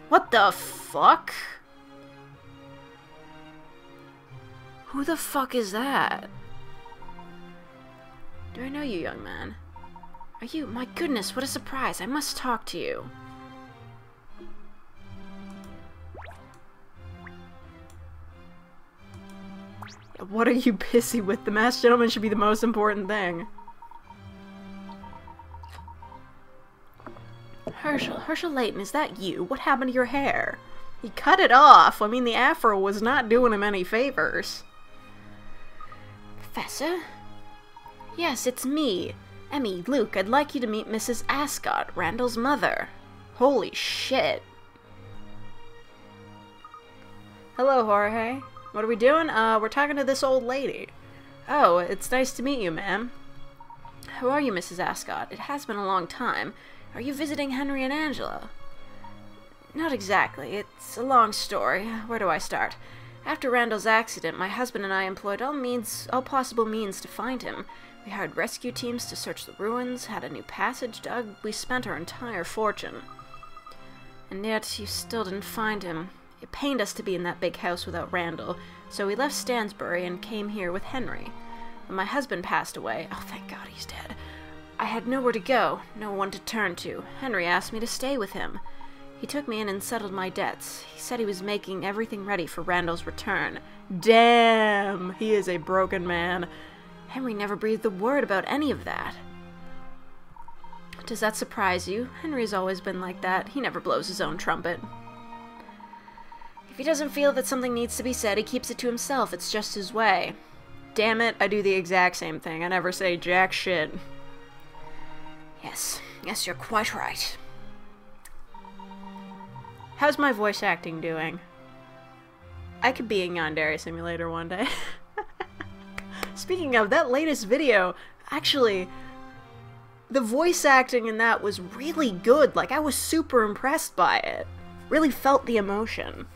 What the fuck? Who the fuck is that? Do I know you, young man? Are you? My goodness, what a surprise. I must talk to you. What are you busy with? The masked gentleman should be the most important thing. Herschel Layton, is that you? What happened to your hair? He cut it off. I mean, the afro was not doing him any favors. Professor? Yes, it's me. Emmy, Luke, I'd like you to meet Mrs. Ascot, Randall's mother. Holy shit. Hello, Jorge. What are we doing? We're talking to this old lady. Oh, it's nice to meet you, ma'am. How are you, Mrs. Ascot? It has been a long time. Are you visiting Henry and Angela? Not exactly. It's a long story. Where do I start? After Randall's accident, my husband and I employed all possible means to find him. We hired rescue teams to search the ruins, had a new passage dug. We spent our entire fortune. And yet, you still didn't find him. It pained us to be in that big house without Randall, so we left Stansbury and came here with Henry. When my husband passed away, oh thank God he's dead, I had nowhere to go, no one to turn to. Henry asked me to stay with him. He took me in and settled my debts. He said he was making everything ready for Randall's return. Damn, he is a broken man. Henry never breathed a word about any of that. Does that surprise you? Henry's always been like that. He never blows his own trumpet. If he doesn't feel that something needs to be said, he keeps it to himself. It's just his way. Damn it, I do the exact same thing. I never say jack shit. Yes, you're quite right. How's my voice acting doing? I could be a Yandere Simulator one day. Speaking of, that latest video, actually, the voice acting in that was really good. Like, I was super impressed by it. Really felt the emotion.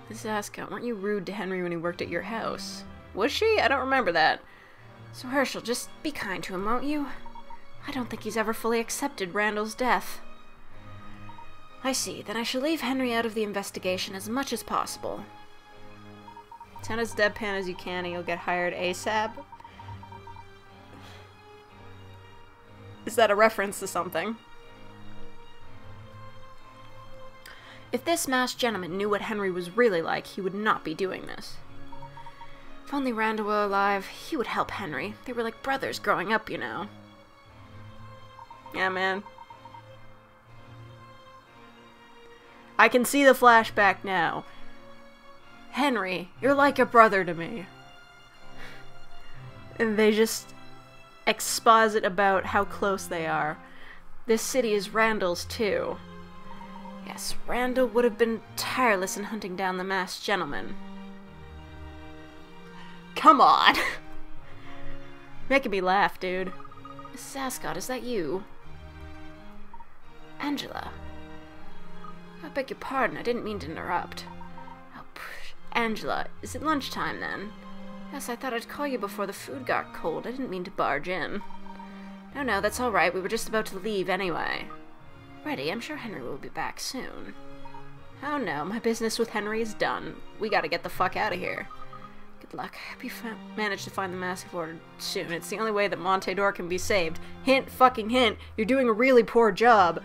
This Aska, weren't you rude to Henry when he worked at your house? Was she? I don't remember that. So Herschel, just be kind to him, won't you? I don't think he's ever fully accepted Randall's death. I see. Then I shall leave Henry out of the investigation as much as possible. Sound as deadpan as you can and you'll get hired ASAP. Is that a reference to something? If this masked gentleman knew what Henry was really like, he would not be doing this. If only Randall were alive, he would help Henry. They were like brothers growing up, you know. Yeah, man. I can see the flashback now. Henry, you're like a brother to me. And they just exposit about how close they are. This city is Randall's too. Yes, Randall would have been tireless in hunting down the masked gentleman. Come on! Making me laugh, dude. Mrs. Ascot, is that you? Angela. I beg your pardon, I didn't mean to interrupt. Oh, Angela, is it lunchtime then? Yes, I thought I'd call you before the food got cold. I didn't mean to barge in. No, that's all right. We were just about to leave anyway. Ready, I'm sure Henry will be back soon. Oh no, my business with Henry is done. We gotta get the fuck out of here. Good luck. Hope you manage to find the mask you've ordered soon. It's the only way that Montedor can be saved. Hint, fucking hint, you're doing a really poor job.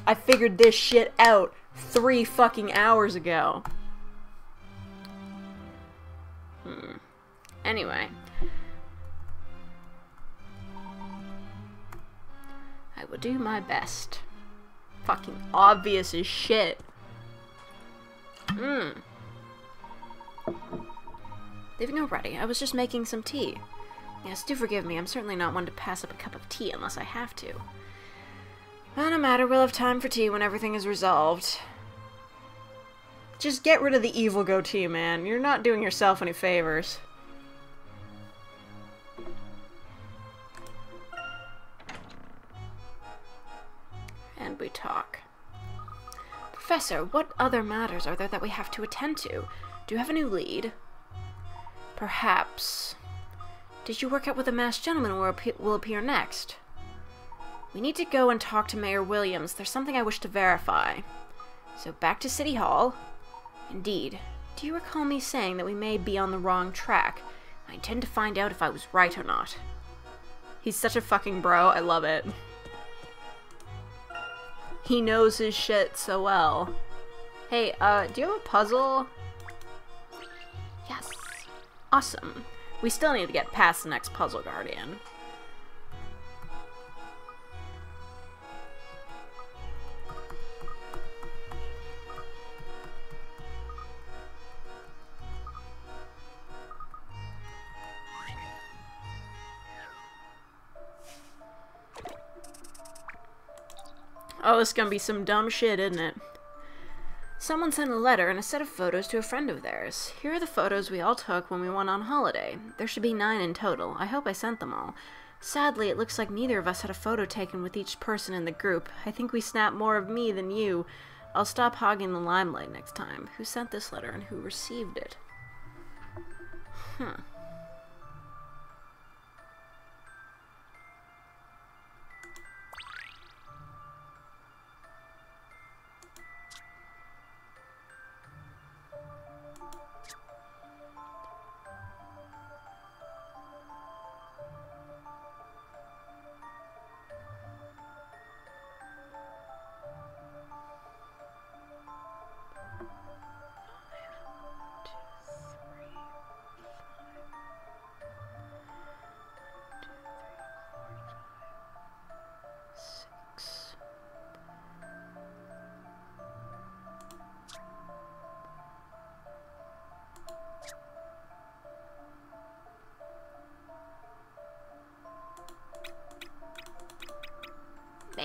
I figured this shit out 3 fucking hours ago. Anyway. I will do my best. Fucking obvious as shit. Leaving already. I was just making some tea. Yes, do forgive me. I'm certainly not one to pass up a cup of tea unless I have to. Well, no matter. We'll have time for tea when everything is resolved. Just get rid of the evil goatee, man. You're not doing yourself any favors. And we talk. Professor, what other matters are there that we have to attend to? Do you have a new lead? Perhaps. Did you work out with the masked gentleman who will appear next? We need to go and talk to Mayor Williams. There's something I wish to verify. So back to City Hall. Indeed. Do you recall me saying that we may be on the wrong track? I intend to find out if I was right or not. He's such a fucking bro. I love it. He knows his shit so well. Hey, do you have a puzzle? Yes. Awesome. We still need to get past the next puzzle guardian. Oh, this is gonna be some dumb shit, isn't it? Someone sent a letter and a set of photos to a friend of theirs. Here are the photos we all took when we went on holiday. There should be 9 in total. I hope I sent them all. Sadly, it looks like neither of us had a photo taken with each person in the group. I think we snapped more of me than you. I'll stop hogging the limelight next time. Who sent this letter and who received it?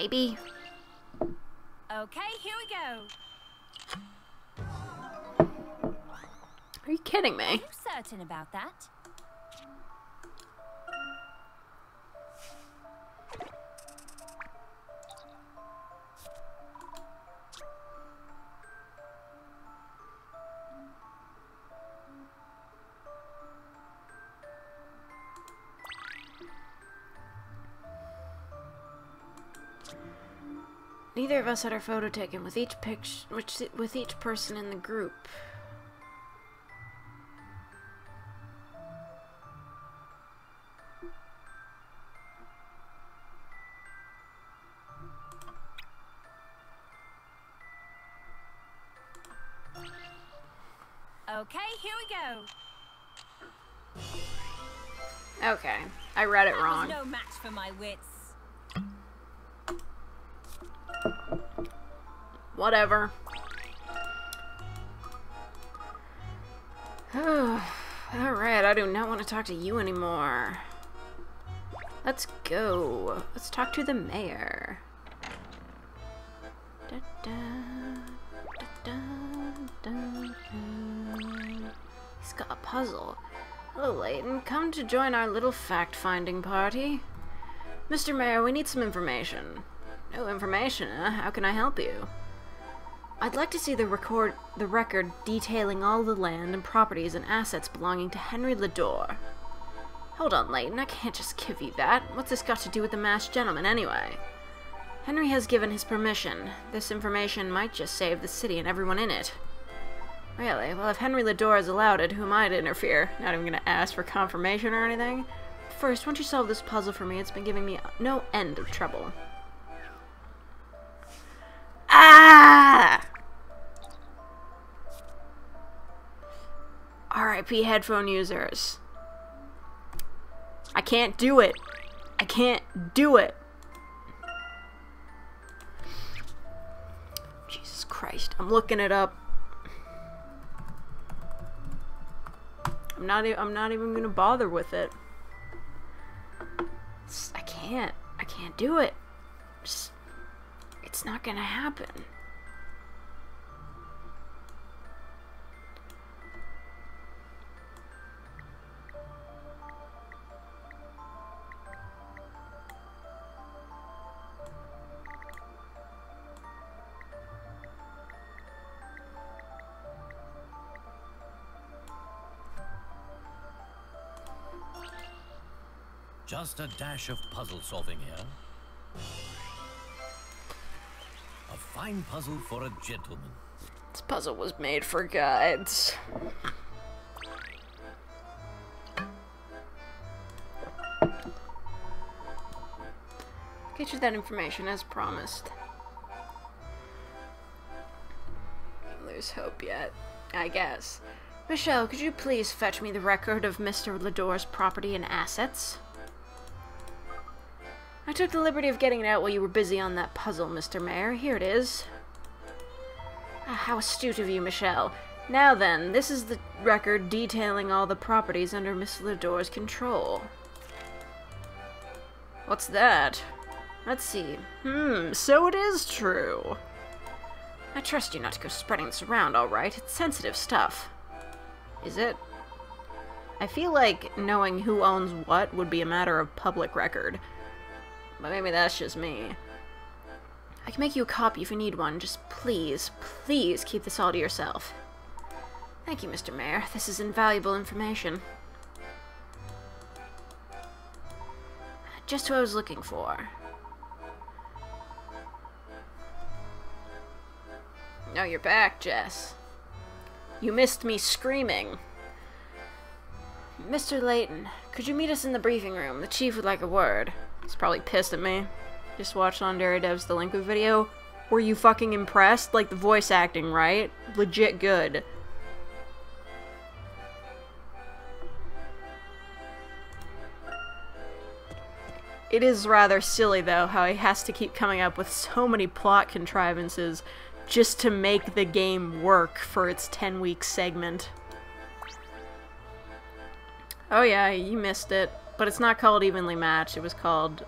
maybe? Okay, here we go. Are you kidding Are me? you certain about that? Neither of us had our photo taken with each with each person in the group. Okay, here we go. Okay, I read it That wrong. was no match for my wits. Whatever. Alright, I do not want to talk to you anymore. Let's go. Let's talk to the mayor. Da, da, da, da, da, da. He's got a puzzle. Hello, Layton. Come to join our little fact-finding party. Mr. Mayor, we need some information. No information, huh? How can I help you? I'd like to see the record detailing all the land and properties and assets belonging to Henry Ledore. Hold on, Layton, I can't just give you that. What's this got to do with the masked gentleman, anyway? Henry has given his permission. This information might just save the city and everyone in it. Really? Well, if Henry Ledore has allowed it, who am I to interfere? Not even gonna ask for confirmation or anything? First, once you solve this puzzle for me, it's been giving me no end of trouble. Ah! R.I.P. headphone users. I can't do it. I can't do it. Jesus Christ. I'm looking it up. I'm not even gonna bother with it. I can't do it. It's not gonna happen. Just a dash of puzzle solving here. A fine puzzle for a gentleman. This puzzle was made for guides. Get you that information as promised. Can't lose hope yet, I guess. Michelle, could you please fetch me the record of Mr. Ledore's property and assets? I took the liberty of getting it out while you were busy on that puzzle, Mr. Mayor. Here it is. Ah, how astute of you, Michelle. Now then, this is the record detailing all the properties under Miss Ledore's control. What's that? Let's see. So it is true. I trust you not to go spreading this around, alright? It's sensitive stuff. Is it? I feel like knowing who owns what would be a matter of public record. But maybe that's just me. I can make you a copy if you need one. Just please, please keep this all to yourself. Thank you, Mr. Mayor. This is invaluable information. Just who I was looking for. Oh, you're back, Jess. You missed me screaming. Mr. Layton, could you meet us in the briefing room? The chief would like a word. He's probably pissed at me. Just watched on Dev's Delinquent video. Were you fucking impressed? Like, the voice acting, right? Legit good. It is rather silly, though, how he has to keep coming up with so many plot contrivances just to make the game work for its 10-week segment. Oh yeah, you missed it. But it's not called Evenly Matched, it was called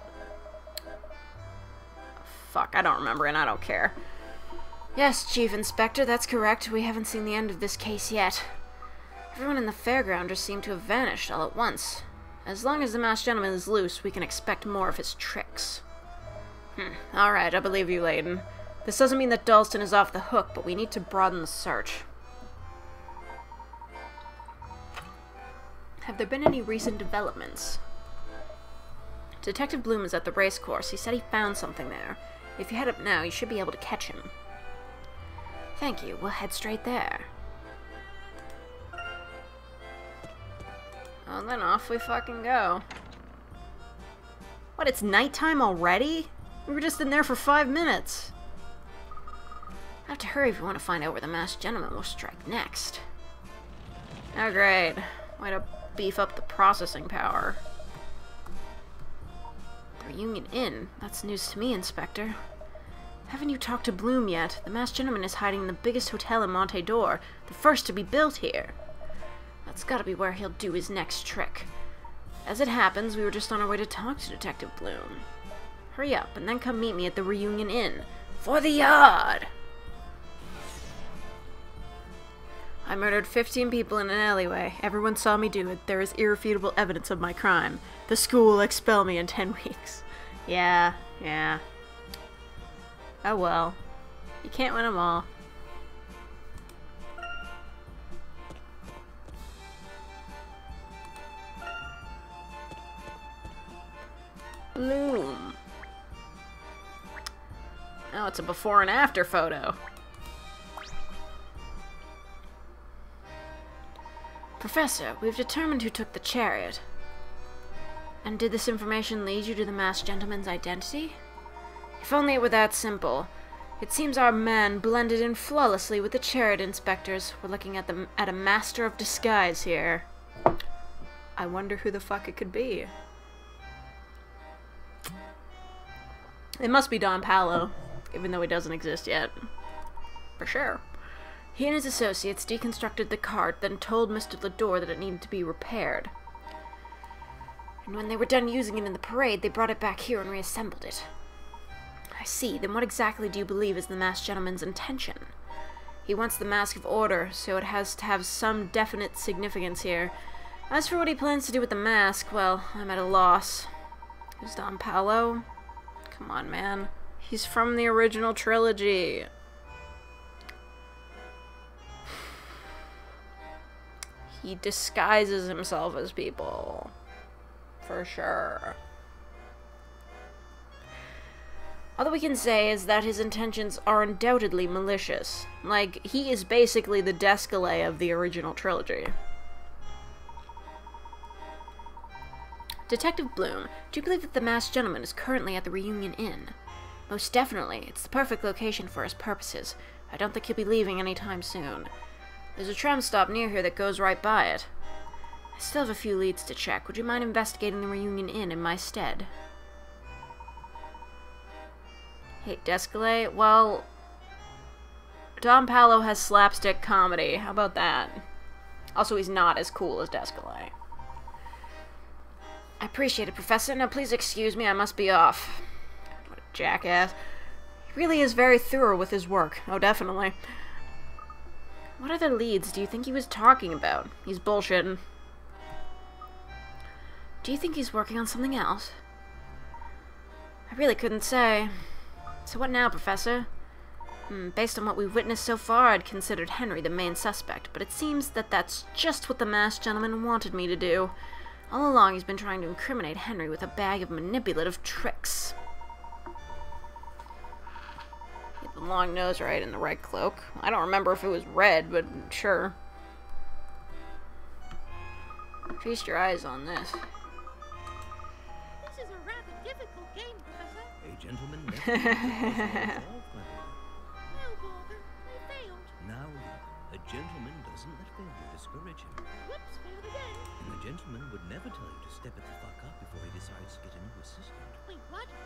fuck, I don't remember and I don't care. Yes, Chief Inspector, that's correct. We haven't seen the end of this case yet. Everyone in the fairground just seemed to have vanished all at once. As long as the masked gentleman is loose, we can expect more of his tricks. Alright, I believe you, Layton. This doesn't mean that Dalston is off the hook, but we need to broaden the search. Have there been any recent developments? Detective Bloom is at the racecourse. He said he found something there. If you head up now, you should be able to catch him. Thank you. We'll head straight there. Oh, then off we fucking go. What, it's nighttime already? We were just in there for 5 minutes. I have to hurry if we want to find out where the masked gentleman will strike next. Oh, great. Way to beef up the processing power. The Reunion Inn? That's news to me, Inspector. Haven't you talked to Bloom yet? The masked gentleman is hiding in the biggest hotel in Monte d'Or, the first to be built here. That's gotta be where he'll do his next trick. As it happens, we were just on our way to talk to Detective Bloom. Hurry up, and then come meet me at the Reunion Inn. For the yard! I murdered 15 people in an alleyway. Everyone saw me do it. There is irrefutable evidence of my crime. The school will expel me in 10 weeks. Yeah. Oh well. You can't win them all. Bloom. Oh, it's a before and after photo. Professor, we've determined who took the chariot. And did this information lead you to the masked gentleman's identity? If only it were that simple. It seems our man blended in flawlessly with the chariot inspectors. We're looking at a master of disguise here. I wonder who the fuck it could be. It must be Don Paolo, even though he doesn't exist yet. For sure. He and his associates deconstructed the cart, then told Mr. Lador that it needed to be repaired. And when they were done using it in the parade, they brought it back here and reassembled it. I see. Then what exactly do you believe is the masked gentleman's intention? He wants the Mask of Order, so it has to have some definite significance here. As for what he plans to do with the mask, well, I'm at a loss. Who's Don Paolo? Come on, man. He's from the original trilogy. He disguises himself as people. For sure. All that we can say is that his intentions are undoubtedly malicious. Like, he is basically the Descalais of the original trilogy. Detective Bloom, do you believe that the masked gentleman is currently at the Reunion Inn? Most definitely. It's the perfect location for his purposes. I don't think he'll be leaving anytime soon. There's a tram stop near here that goes right by it. I still have a few leads to check. Would you mind investigating the Reunion Inn in my stead? Hey, Descalais? Well, Don Paolo has slapstick comedy. How about that? Also, he's not as cool as Descalais. I appreciate it, Professor. Now, please excuse me. I must be off. What a jackass. He really is very thorough with his work. Oh, definitely. What other leads do you think he was talking about? He's bullshitting. Do you think he's working on something else? I really couldn't say. So what now, Professor? Based on what we've witnessed so far, I'd considered Henry the main suspect, but it seems that that's just what the masked gentleman wanted me to do. All along, he's been trying to incriminate Henry with a bag of manipulative tricks. He had the long nose right and the red cloak. I don't remember if it was red, but sure. Feast your eyes on this. This is a rather difficult game, Professor. A gentleman left the puzzle No bother, I failed. Now, a gentleman doesn't let failure discourage him. Whoops, failed again. And the gentleman would never tell you to step it the fuck up before he decides to get a new assistant. Wait, what? You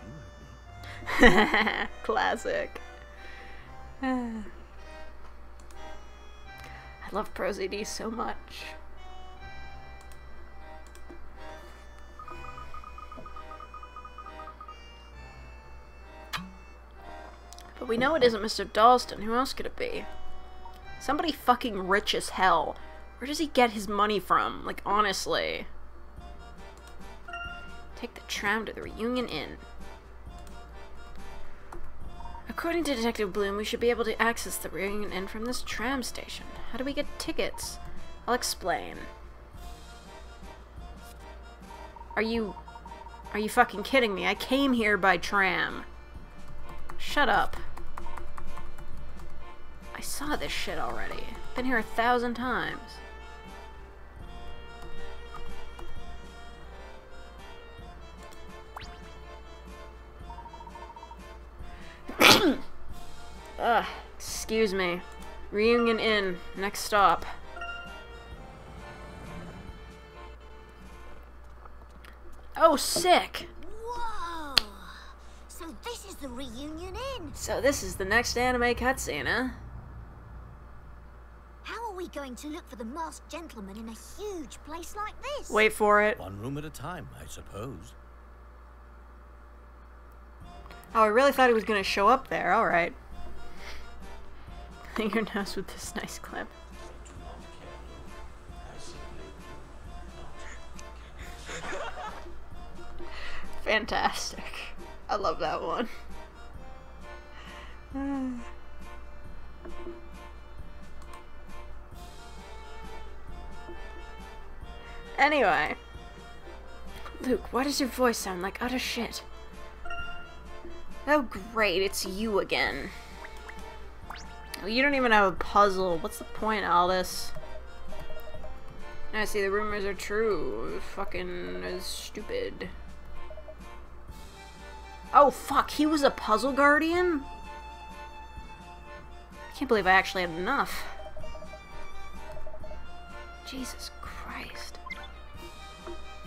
heard me. Classic. I love ProZD so much. We know it isn't Mr. Dalston. Who else could it be? Somebody fucking rich as hell. Where does he get his money from? Like, honestly. Take the tram to the Reunion Inn. According to Detective Bloom, we should be able to access the Reunion Inn from this tram station. How do we get tickets? I'll explain. Are you fucking kidding me? I came here by tram. Shut up. I saw this shit already. Been here 1,000 times. Ugh, excuse me. Reunion Inn, next stop. Oh, sick! Whoa! So this is the Reunion Inn. So this is the next anime cutscene, huh? How are we going to look for the masked gentleman in a huge place like this? Wait for it. One room at a time, I suppose. Oh, I really thought he was gonna show up there. Alright. Clean your nose with this nice clip. Fantastic. I love that one. Anyway. Luke, why does your voice sound like utter shit? Oh great, it's you again. Oh, you don't even have a puzzle. What's the point of all this? I see the rumors are true. Fucking is stupid. Oh fuck, he was a puzzle guardian? I can't believe I actually had enough. Jesus Christ.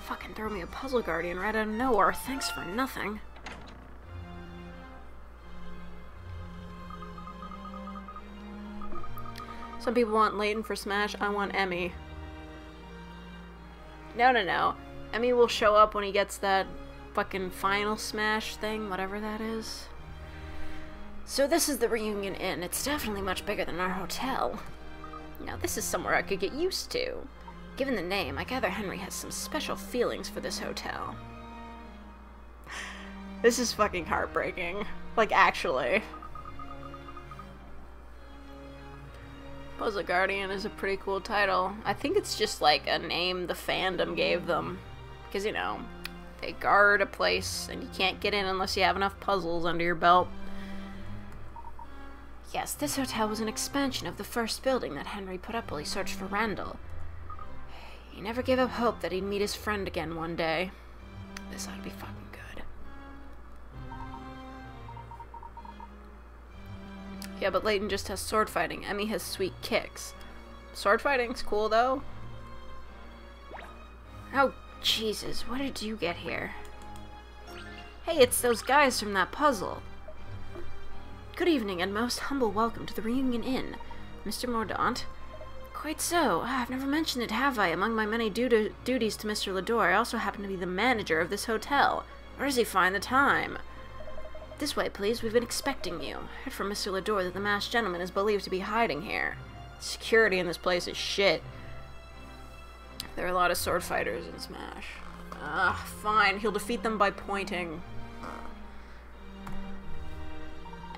Fucking throw me a puzzle guardian right out of nowhere. Thanks for nothing. Some people want Layton for Smash, I want Emmy. No, no, no. Emmy will show up when he gets that fucking final Smash thing, whatever that is. So this is the Reunion Inn. It's definitely much bigger than our hotel. Now this is somewhere I could get used to. Given the name, I gather Henry has some special feelings for this hotel. This is fucking heartbreaking. Like, actually. Puzzle Guardian is a pretty cool title. I think it's just like a name the fandom gave them. Because, you know, they guard a place and you can't get in unless you have enough puzzles under your belt. Yes, this hotel was an expansion of the first building that Henry put up while he searched for Randall. He never gave up hope that he'd meet his friend again one day. This ought to be fucking good. Yeah, but Layton just has sword fighting. Emmy has sweet kicks. Sword fighting's cool, though. Oh, Jesus, what did you get here? Hey, it's those guys from that puzzle. Good evening and most humble welcome to the Reunion Inn. Mr. Mordaunt? Quite so. I've never mentioned it, have I? Among my many duties to Mr. Lador, I also happen to be the manager of this hotel. Where does he find the time? This way, please. We've been expecting you. I heard from Mr. Lador that the masked gentleman is believed to be hiding here. Security in this place is shit. There are a lot of sword fighters in Smash. Ah, fine. He'll defeat them by pointing.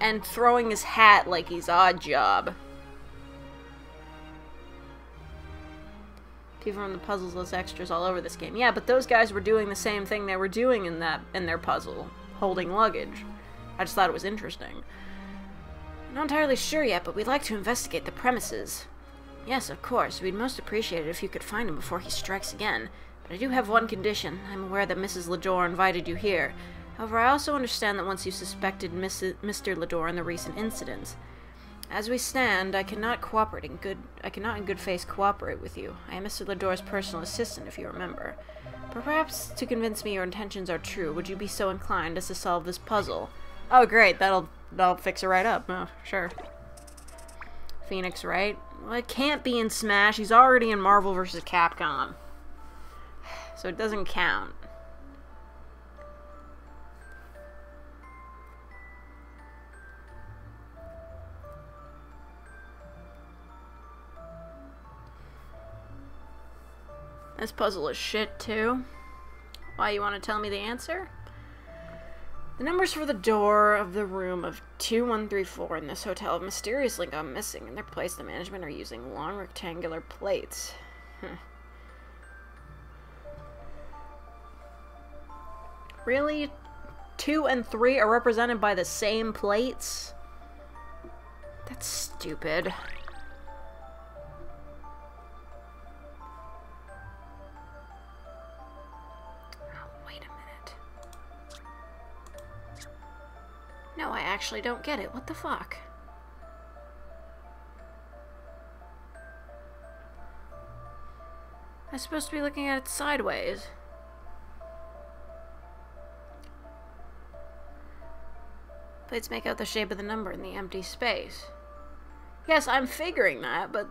And throwing his hat like he's Oddjob. People from the puzzles list extras all over this game. Yeah, but those guys were doing the same thing they were doing in their puzzle. Holding luggage. I just thought it was interesting. I'm not entirely sure yet, but we'd like to investigate the premises. Yes, of course. We'd most appreciate it if you could find him before he strikes again. But I do have one condition. I'm aware that Mrs. Lador invited you here. However, I also understand that once you suspected Mr. Lador in the recent incidents. As we stand, I cannot in good faith cooperate with you. I am Mr. Lador's personal assistant, if you remember. Perhaps to convince me your intentions are true, would you be so inclined as to solve this puzzle? Oh, great, that'll fix it right up. Oh, sure. Phoenix, right? Well, it can't be in Smash. He's already in Marvel vs. Capcom. So it doesn't count. This puzzle is shit, too. Why, you want to tell me the answer? The numbers for the door of the room of 2134 in this hotel have mysteriously gone missing. In their place, the management are using long rectangular plates. Really? 2 and 3 are represented by the same plates? That's stupid. No, I actually don't get it. What the fuck? I'm supposed to be looking at it sideways. Plates make out the shape of the number in the empty space. Yes, I'm figuring that, but...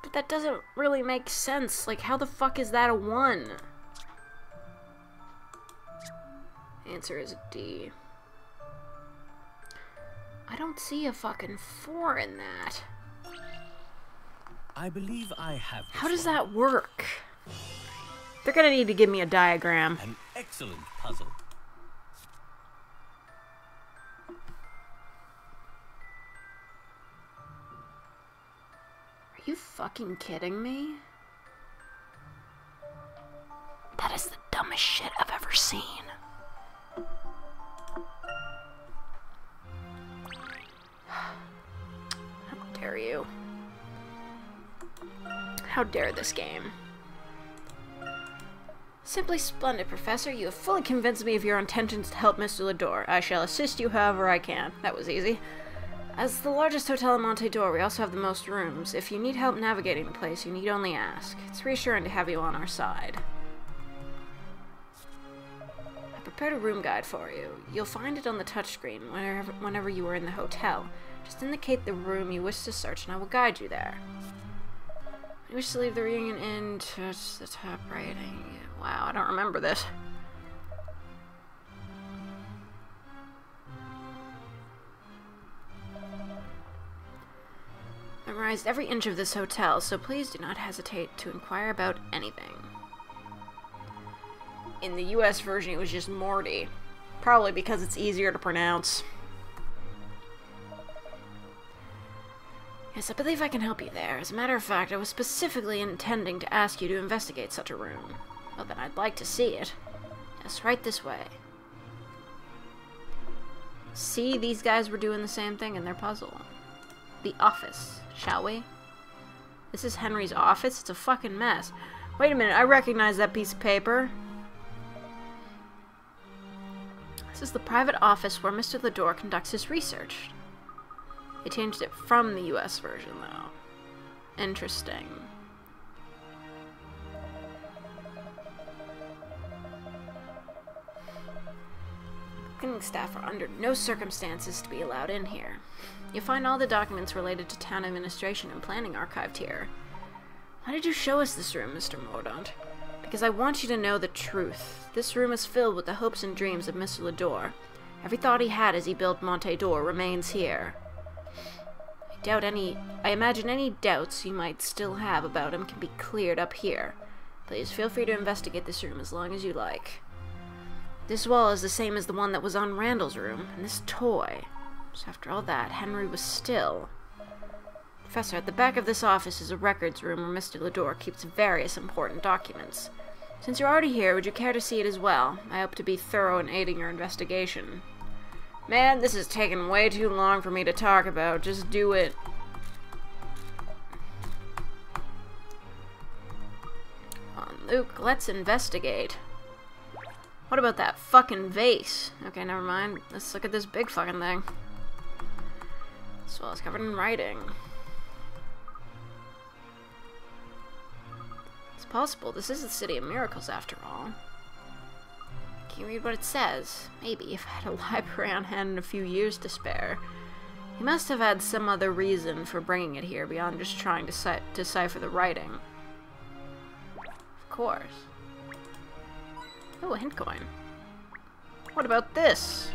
but that doesn't really make sense. Like, how the fuck is that a 1? Answer is D. I don't see a fucking 4 in that. I believe I have this How does one. that work? They're gonna need to give me a diagram. An excellent puzzle. Are you fucking kidding me? That is the dumbest shit I've ever seen. How dare you? How dare this game? Simply splendid, Professor. You have fully convinced me of your intentions to help Mr. Lador. I shall assist you however I can. That was easy. As the largest hotel in Monte d'Or, we also have the most rooms. If you need help navigating the place, you need only ask. It's reassuring to have you on our side. I prepared a room guide for you. You'll find it on the touchscreen whenever you are in the hotel. Just indicate the room you wish to search and I will guide you there. You wish to leave the reunion inn, touch the top right. Wow, I don't remember this. Memorized every inch of this hotel, so please do not hesitate to inquire about anything. In the US version, it was just Morty. Probably because it's easier to pronounce. Yes, I believe I can help you there. As a matter of fact, I was specifically intending to ask you to investigate such a room. Well, then I'd like to see it. Yes, right this way. See, these guys were doing the same thing in their puzzle. The office, shall we? This is Henry's office? It's a fucking mess. Wait a minute, I recognize that piece of paper. This is the private office where Mr. Lador conducts his research. They changed it from the US version, though. Interesting. Cleaning staff are under no circumstances to be allowed in here. You'll find all the documents related to town administration and planning archived here. Why did you show us this room, Mr. Mordaunt? Because I want you to know the truth. This room is filled with the hopes and dreams of Mr. Lador. Every thought he had as he built Monte d'Or remains here. I imagine any doubts you might still have about him can be cleared up here. Please feel free to investigate this room as long as you like. This wall is the same as the one that was on Randall's room, and this toy. So after all that, Henry was still... Professor, at the back of this office is a records room where Mr. Lador keeps various important documents. Since you're already here, would you care to see it as well? I hope to be thorough in aiding your investigation. Man, this is taking way too long for me to talk about. Just do it. Come on, Luke, let's investigate. What about that fucking vase? Okay, never mind. Let's look at this big fucking thing. This wall is covered in writing. It's possible. This is the City of Miracles, after all. Can you read what it says? Maybe, if I had a library on hand and a few years to spare. He must have had some other reason for bringing it here beyond just trying to decipher the writing. Of course. Oh, a hint coin. What about this?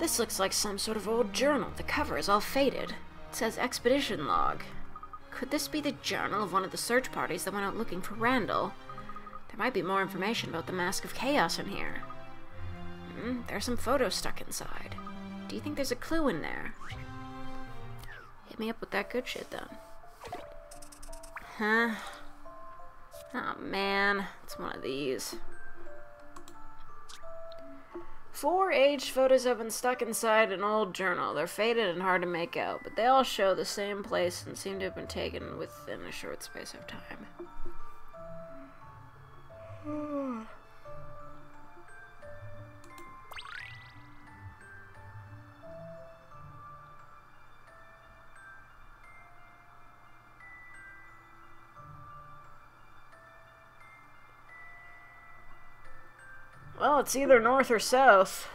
This looks like some sort of old journal. The cover is all faded. It says expedition log. Could this be the journal of one of the search parties that went out looking for Randall? There might be more information about the Mask of Chaos in here. There's some photos stuck inside. Do you think there's a clue in there? Hit me up with that good shit, then. Huh? Oh, man. It's one of these. 4 aged photos have been stuck inside an old journal. They're faded and hard to make out, but they all show the same place and seem to have been taken within a short space of time. Well, it's either north or south.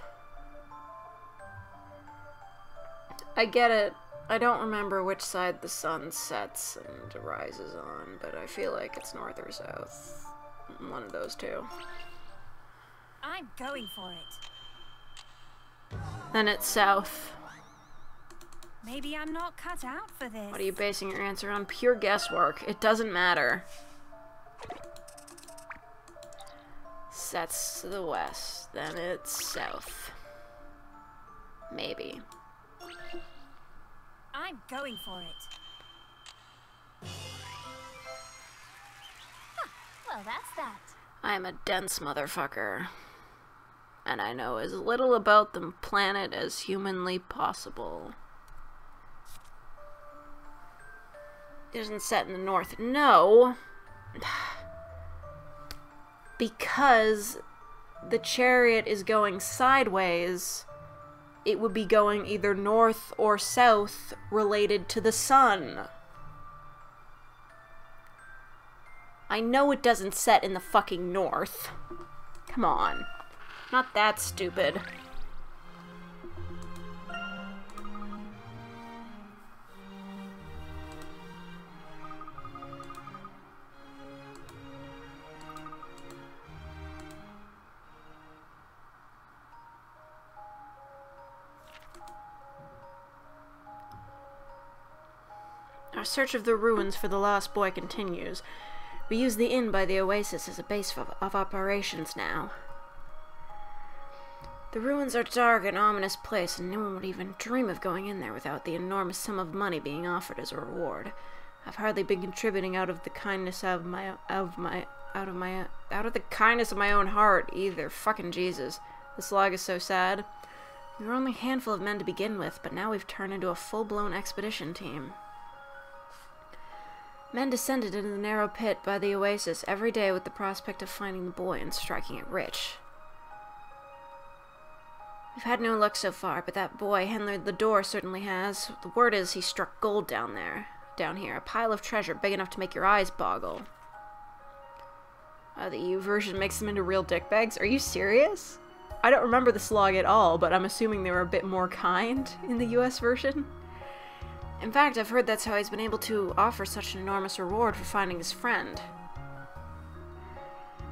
I get it. I don't remember which side the sun sets and rises on, but I feel like it's north or south. One of those two. I'm going for it. Then it's south. Maybe I'm not cut out for this. What are you basing your answer on? Pure guesswork. It doesn't matter. Sets to the west. Then it's south. Maybe. I'm going for it. Huh, well, that's that. I'm a dense motherfucker. And I know as little about the planet as humanly possible. It isn't set in the north. No. Because the chariot is going sideways, it would be going either north or south related to the sun. I know it doesn't set in the fucking north. Come on. Not that stupid. Our search of the ruins for the lost boy continues. We use the inn by the oasis as a base of operations now. The ruins are a dark and ominous place, and no one would even dream of going in there without the enormous sum of money being offered as a reward. I've hardly been contributing out of the kindness of my own heart either. Fucking Jesus. This log is so sad. We were only a handful of men to begin with, but now we've turned into a full-blown expedition team. Men descended into the narrow pit by the oasis every day with the prospect of finding the boy and striking it rich. We've had no luck so far, but that boy, Henry the Door, certainly has. The word is he struck gold down here, a pile of treasure big enough to make your eyes boggle. The EU version makes them into real dickbags? Are you serious? I don't remember the slog at all, but I'm assuming they were a bit more kind in the US version. In fact, I've heard that's how he's been able to offer such an enormous reward for finding his friend.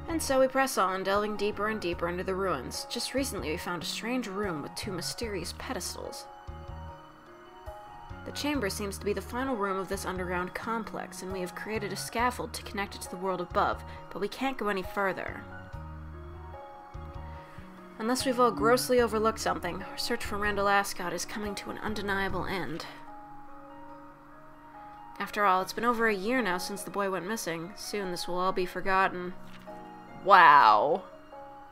And so we press on, delving deeper and deeper into the ruins. Just recently we found a strange room with 2 mysterious pedestals. The chamber seems to be the final room of this underground complex, and we have created a scaffold to connect it to the world above, but we can't go any further. Unless we've all grossly overlooked something, our search for Randall Ascot is coming to an undeniable end. After all, it's been over a year now since the boy went missing. Soon this will all be forgotten. Wow.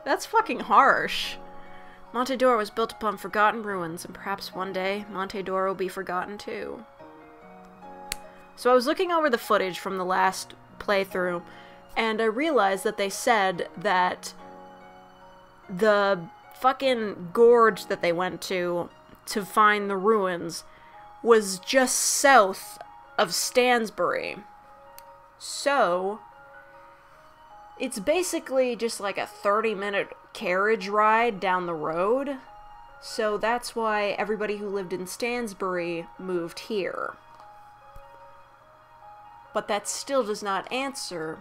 That's fucking harsh. Monte d'Or was built upon forgotten ruins, and perhaps one day, Monte d'Or will be forgotten too. So I was looking over the footage from the last playthrough, and I realized that they said that the fucking gorge that they went to find the ruins was just south of Stansbury. So it's basically just like a 30-minute carriage ride down the road. So that's why everybody who lived in Stansbury moved here. But that still does not answer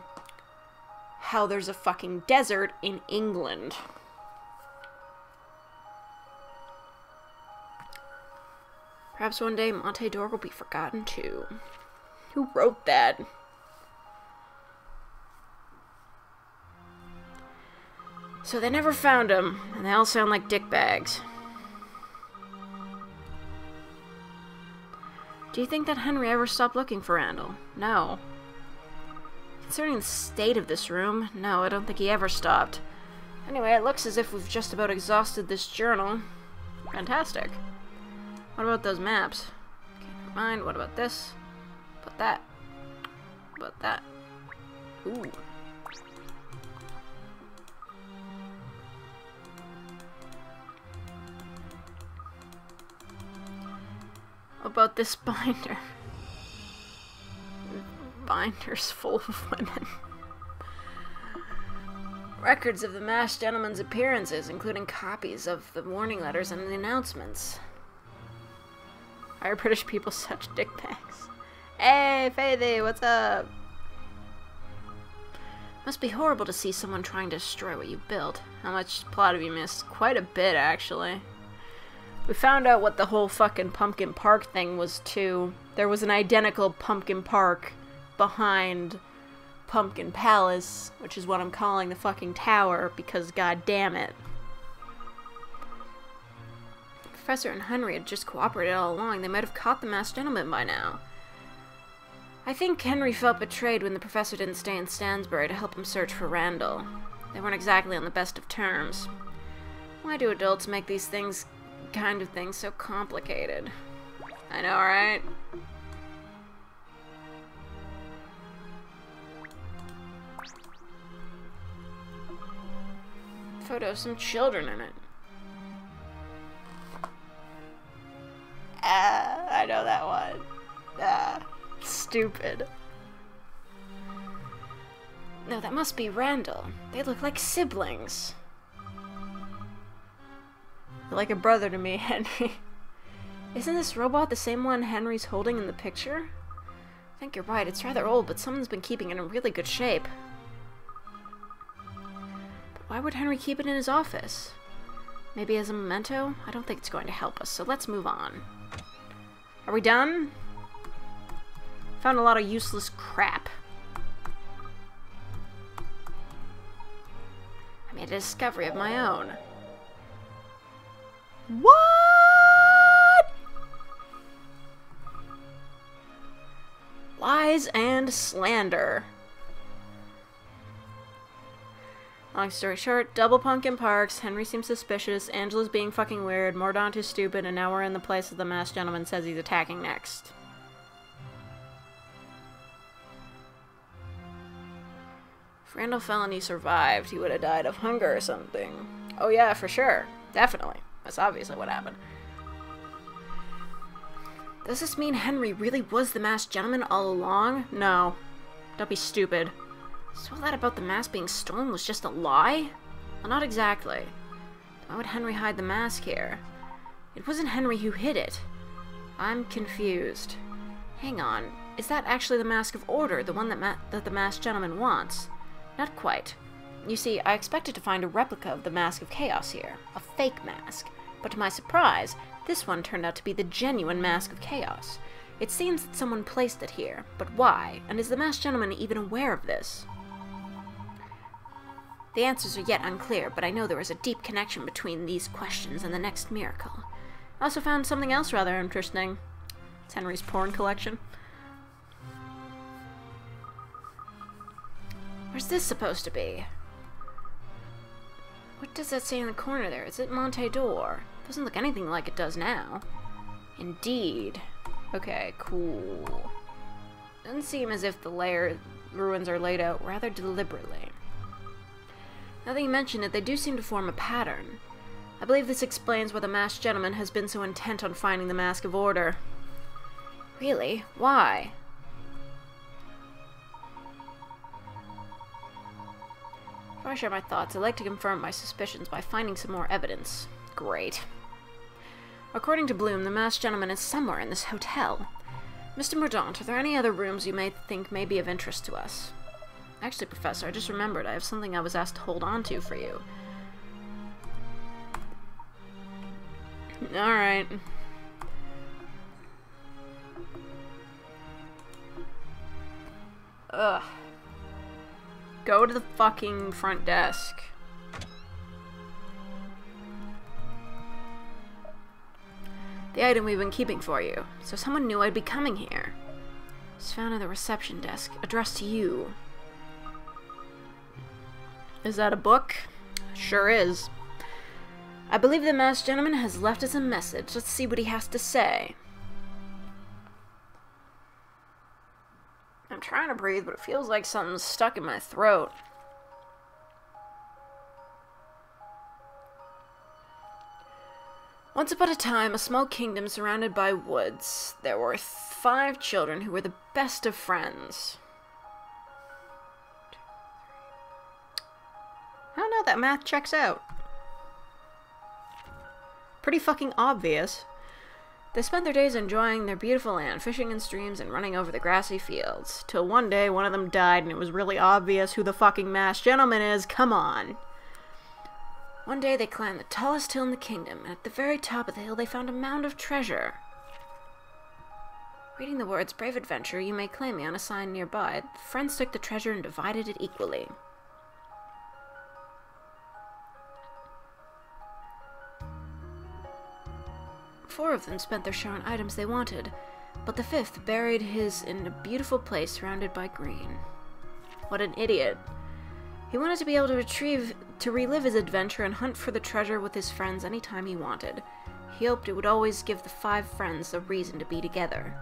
how there's a fucking desert in England. Perhaps one day Monte d'Or will be forgotten too. Who wrote that? So they never found him, and they all sound like dickbags. Do you think that Henry ever stopped looking for Randall? No. Concerning the state of this room, no, I don't think he ever stopped. Anyway, it looks as if we've just about exhausted this journal. Fantastic. What about those maps? Okay, never mind. What about this? Put that. What about that? Ooh. What about this binder? Binder's full of women. Records of the masked gentleman's appearances, including copies of the warning letters and the announcements. Why are British people such dickbags? Hey, Faithy, what's up? Must be horrible to see someone trying to destroy what you built. How much plot have you missed? Quite a bit, actually. We found out what the whole fucking Pumpkin Park thing was, too. There was an identical Pumpkin Park behind Pumpkin Palace, which is what I'm calling the fucking tower, because god damn it. The Professor and Henry had just cooperated all along. They might have caught the masked gentleman by now. I think Henry felt betrayed when the Professor didn't stay in Stansbury to help him search for Randall. They weren't exactly on the best of terms. Why do adults make these kind of things so complicated? I know, right? Photo of some children in it. I know that one. Stupid. No, that must be Randall. They look like siblings. They're like a brother to me, Henry. Isn't this robot the same one Henry's holding in the picture? I think you're right. It's rather old, but someone's been keeping it in really good shape. But why would Henry keep it in his office? Maybe as a memento? I don't think it's going to help us, so let's move on. Are we done? Found a lot of useless crap. I made a discovery of my own. What? Lies and slander. Long story short, double Pumpkin Parks, Henry seems suspicious, Angela's being fucking weird, Mordaunt is stupid, and now we're in the place that the masked gentleman says he's attacking next. If Randall Felony survived, he would have died of hunger or something. Oh yeah, for sure. Definitely. That's obviously what happened. Does this mean Henry really was the masked gentleman all along? No. Don't be stupid. So all that about the mask being stolen was just a lie? Well, not exactly. Why would Henry hide the mask here? It wasn't Henry who hid it. I'm confused. Hang on. Is that actually the Mask of Order, the one that the masked gentleman wants? Not quite. You see, I expected to find a replica of the Mask of Chaos here. A fake mask. But to my surprise, this one turned out to be the genuine Mask of Chaos. It seems that someone placed it here. But why? And is the masked gentleman even aware of this? The answers are yet unclear, but I know there is a deep connection between these questions and the next miracle. I also found something else rather interesting. It's Henry's porn collection. Where's this supposed to be? What does that say in the corner there? Is it Monte d'Or? Doesn't look anything like it does now. Indeed. Okay, cool. Doesn't seem as if the ruins are laid out rather deliberately. Now that you mention it, they do seem to form a pattern. I believe this explains why the masked gentleman has been so intent on finding the Mask of Order. Really? Why? Before I share my thoughts, I'd like to confirm my suspicions by finding some more evidence. Great. According to Bloom, the masked gentleman is somewhere in this hotel. Mr. Mordaunt, are there any other rooms you may think may be of interest to us? Actually, Professor, I just remembered I have something I was asked to hold on to for you. Alright. Ugh. Go to the fucking front desk. The item we've been keeping for you. So someone knew I'd be coming here. It's found in the reception desk, addressed to you. Is that a book? Sure is. I believe the masked gentleman has left us a message. Let's see what he has to say. I'm trying to breathe, but it feels like something's stuck in my throat. Once upon a time, a small kingdom surrounded by woods. There were 5 children who were the best of friends. I don't know, that math checks out. Pretty fucking obvious. They spent their days enjoying their beautiful land, fishing in streams and running over the grassy fields. Till one day, one of them died and it was really obvious who the fucking masked gentleman is. Come on. One day they climbed the tallest hill in the kingdom, and at the very top of the hill they found a mound of treasure. Reading the words, "Brave adventure, you may claim me," on a sign nearby, the friends took the treasure and divided it equally. Four of them spent their share on items they wanted, but the 5th buried his in a beautiful place surrounded by green. What an idiot. He wanted to be able to relive his adventure and hunt for the treasure with his friends anytime he wanted. He hoped it would always give the 5 friends a reason to be together.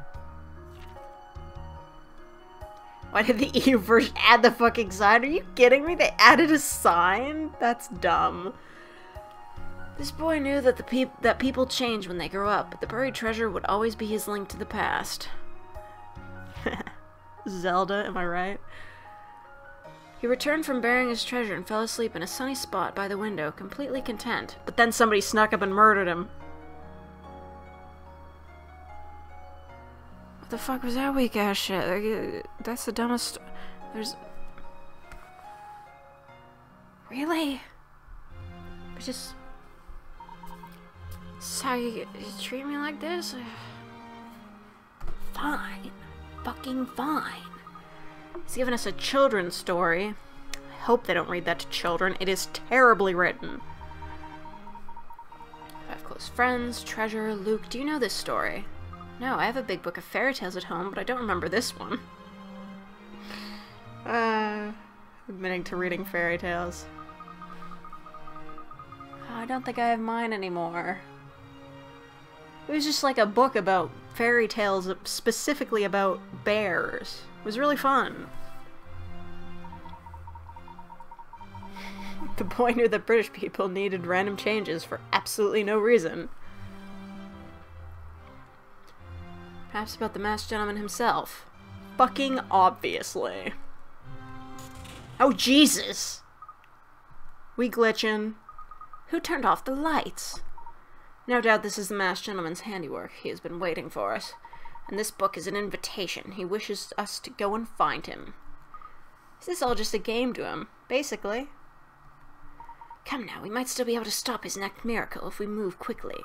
Why did the EU version add the fucking sign? Are you kidding me? They added a sign? That's dumb. This boy knew that people change when they grow up, but the buried treasure would always be his link to the past. Zelda, am I right? He returned from burying his treasure and fell asleep in a sunny spot by the window, completely content. But then somebody snuck up and murdered him. What the fuck was that weak ass shit? That's the dumbest... There's... Really? It's just... This how you treat me like this? Fine. Fucking fine. He's given us a children's story. I hope they don't read that to children. It is terribly written. 5 close friends, treasure, Luke. Do you know this story? No, I have a big book of fairy tales at home, but I don't remember this one. Admitting to reading fairy tales. I don't think I have mine anymore. It was just like a book about fairy tales, specifically about bears. It was really fun. The boy knew that British people needed random changes for absolutely no reason. Perhaps about the masked gentleman himself. Fucking obviously. Oh, Jesus! We glitching. Who turned off the lights? No doubt this is the masked gentleman's handiwork. He has been waiting for us. And this book is an invitation. He wishes us to go and find him. Is this all just a game to him? Basically. Come now, we might still be able to stop his next miracle if we move quickly.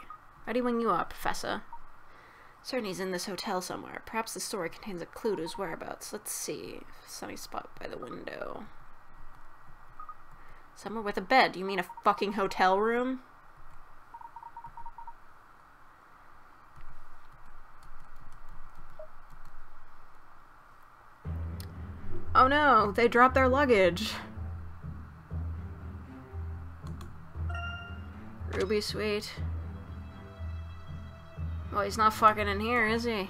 Ready when you are, Professor. Certainly he's in this hotel somewhere. Perhaps the story contains a clue to his whereabouts. Let's see. Sunny spot by the window. Somewhere with a bed. You mean a fucking hotel room? Oh no, they dropped their luggage. Ruby Sweet. Well, he's not fucking in here, is he?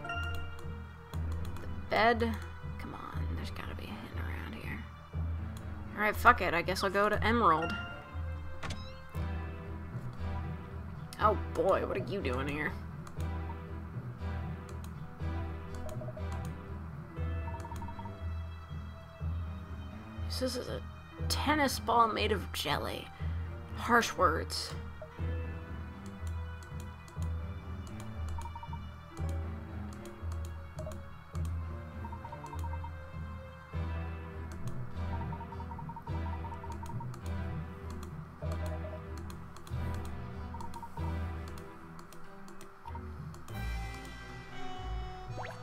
The bed? Come on, there's gotta be a hint around here. Alright, fuck it, I guess I'll go to Emerald. Oh boy, what are you doing here? This is a tennis ball made of jelly. Harsh words.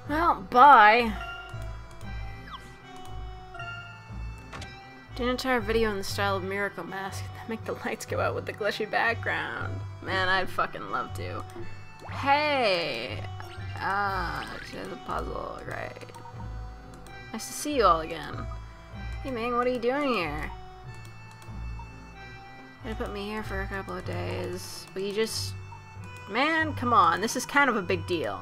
Well, bye. Do an entire video in the style of Miracle Mask. Make the lights go out with the glitchy background. Man, I'd fucking love to. Hey! There's a puzzle, right. Nice to see you all again. Hey Ming, what are you doing here? Gonna put me here for a couple of days. Will you just... Man, come on, this is kind of a big deal.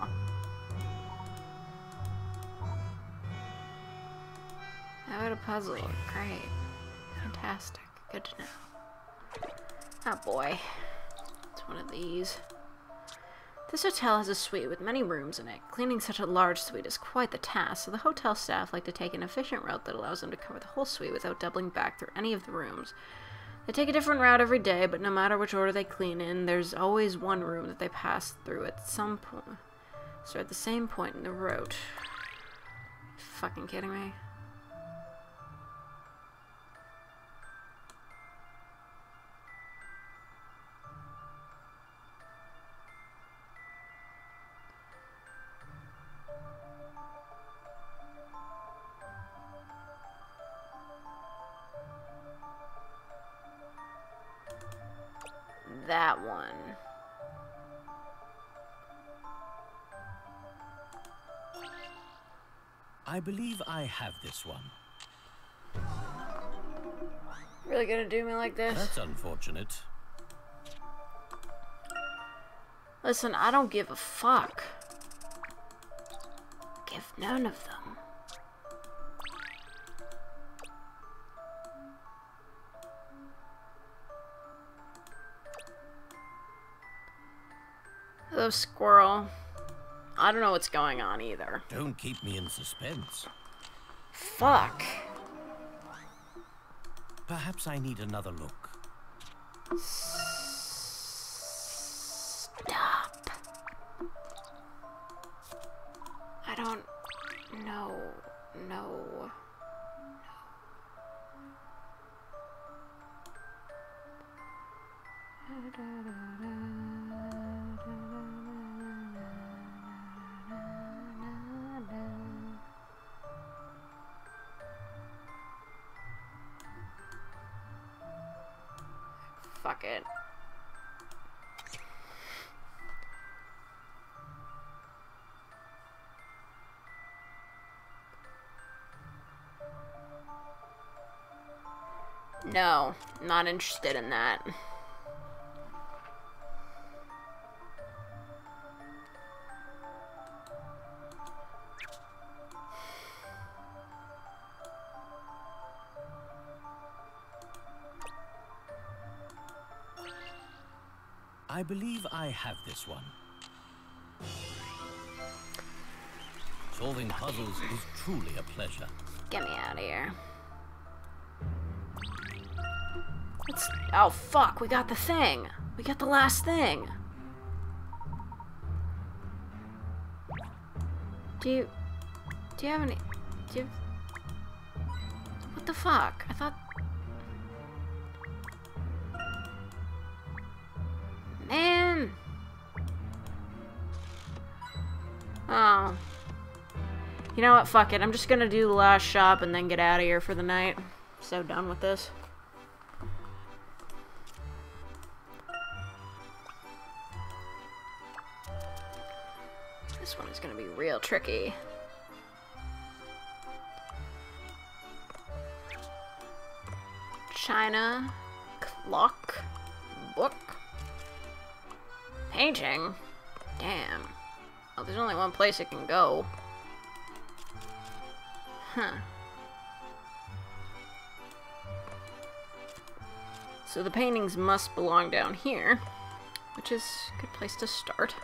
How about a puzzle? Great. Fantastic. Good to know. Oh boy. It's one of these. This hotel has a suite with many rooms in it. Cleaning such a large suite is quite the task, so the hotel staff like to take an efficient route that allows them to cover the whole suite without doubling back through any of the rooms. They take a different route every day, but no matter which order they clean in, there's always one room that they pass through at some point. So at the same point in the road. Fucking kidding me? That one. I believe I have this one. Really gonna do me like this? That's unfortunate. Listen, I don't give a fuck. Give none of them. Hello, squirrel. I don't know what's going on either. Don't keep me in suspense. Fuck. Perhaps I need another look. Stop. I don't know. No. Fuck it. No, not interested in that. I believe I have this one. Solving puzzles is truly a pleasure. Get me out of here. Oh fuck, we got the thing. We got the last thing. Do you have any... What the fuck? I thought... Man! Oh. You know what? Fuck it. I'm just gonna do the last shop and then get out of here for the night. So done with this. This one is gonna be real tricky. China, clock, book, painting. Damn. Oh, there's only one place it can go. Huh. So the paintings must belong down here, which is a good place to start.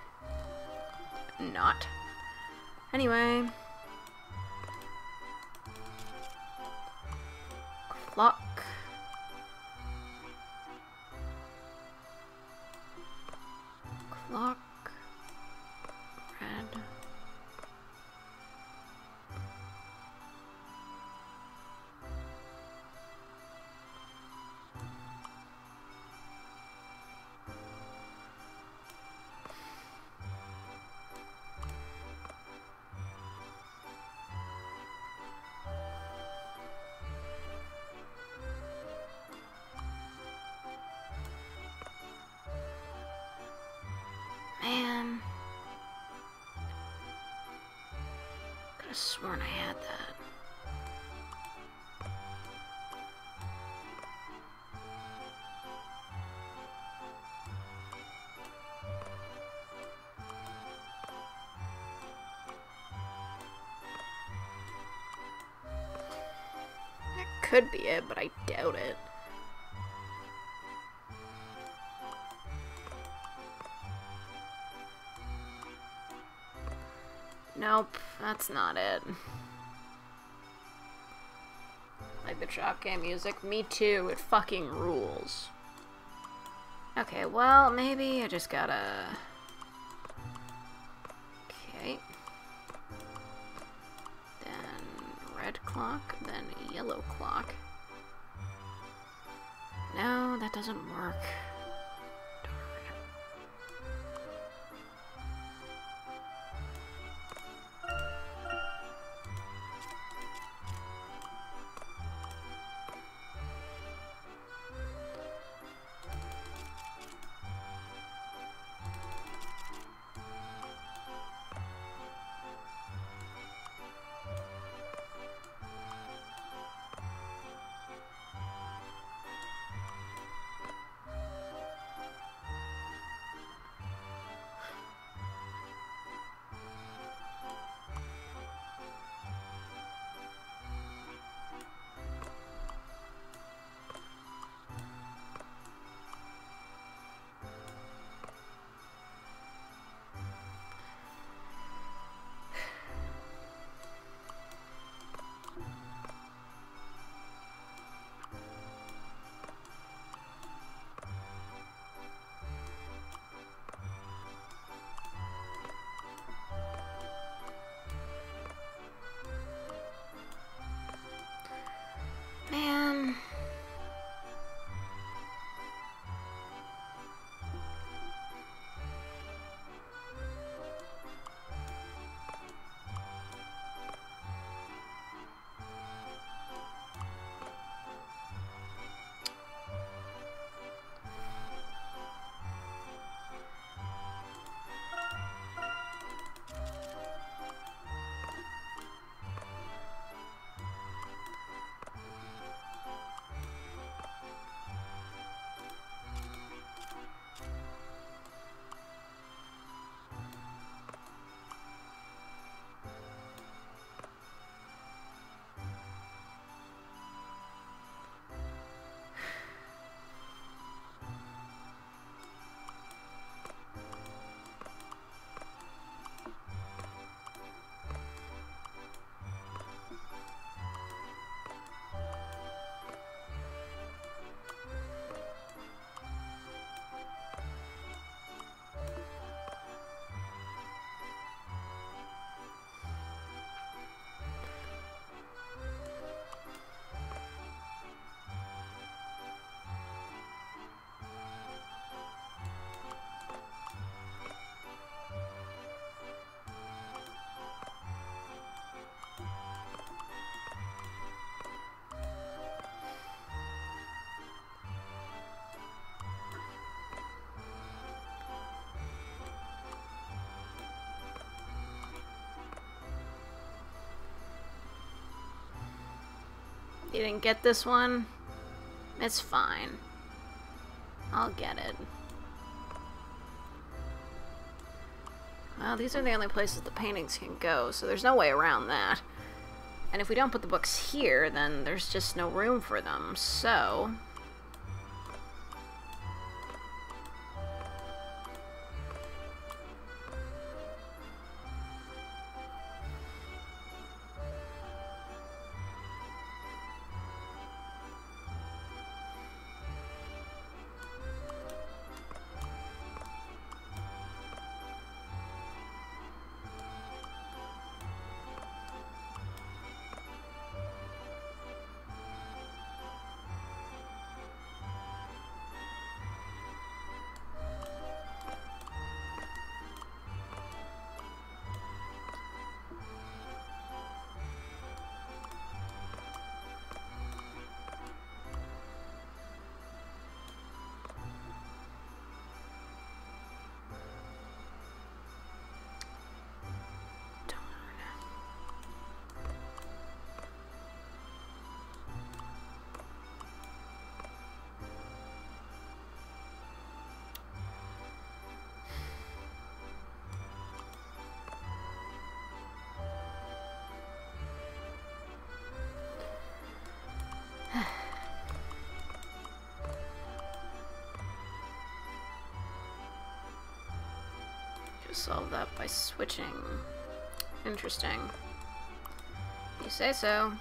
Not. Anyway. Clock. Clock. Red. sworn I had that. That could be it, but I doubt it. Nope, that's not it. Like the drop game music? Me too, it fucking rules. Okay, well, maybe I just gotta... Okay. Then red clock, then yellow clock. No, that doesn't work. Man. You didn't get this one? It's fine. I'll get it. Well, these are the only places the paintings can go, so there's no way around that. And if we don't put the books here, then there's just no room for them, so... Just solve that by switching. Interesting. You say so.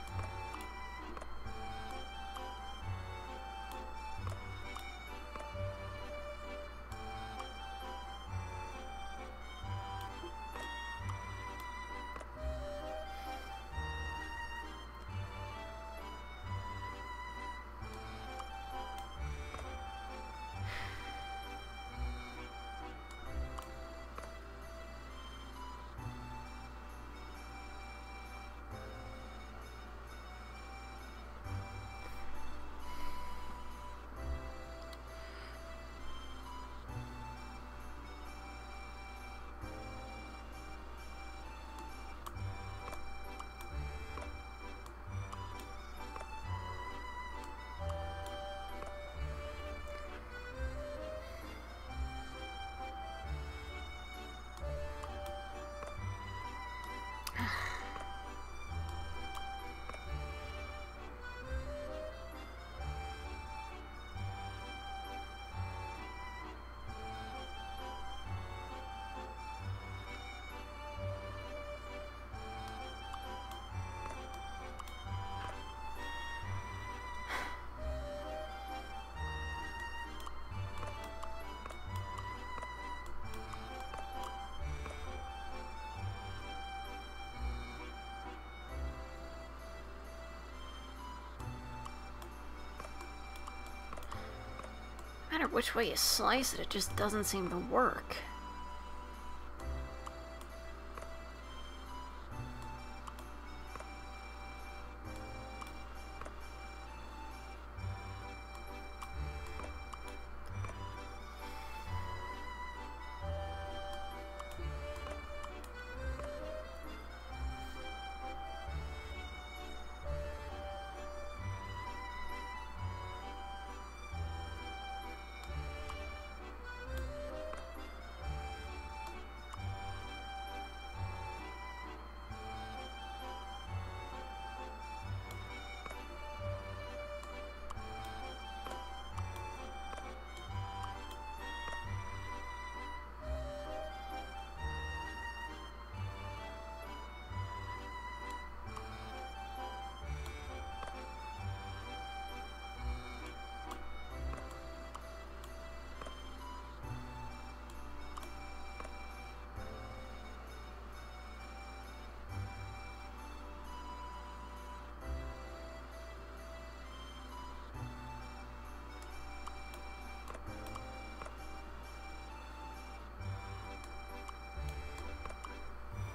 No matter which way you slice it, it just doesn't seem to work.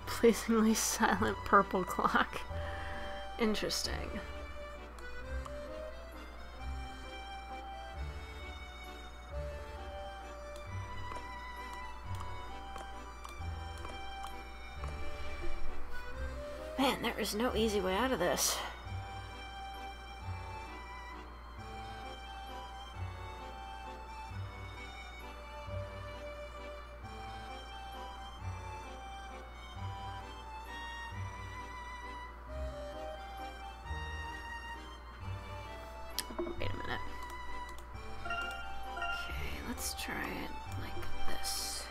Pleasingly silent purple clock. Interesting. Man, there is no easy way out of this. Wait a minute. Okay, let's try it like this.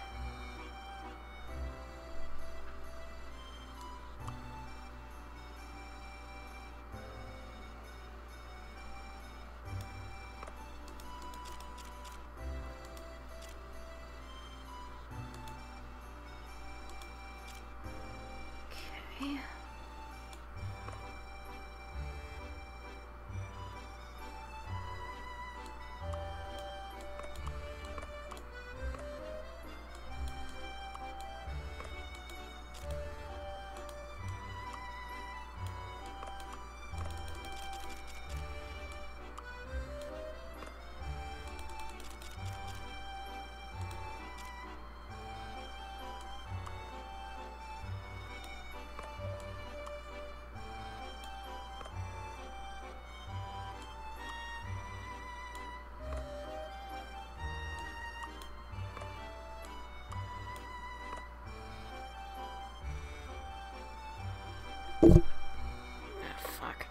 Okay. Ah, fuck.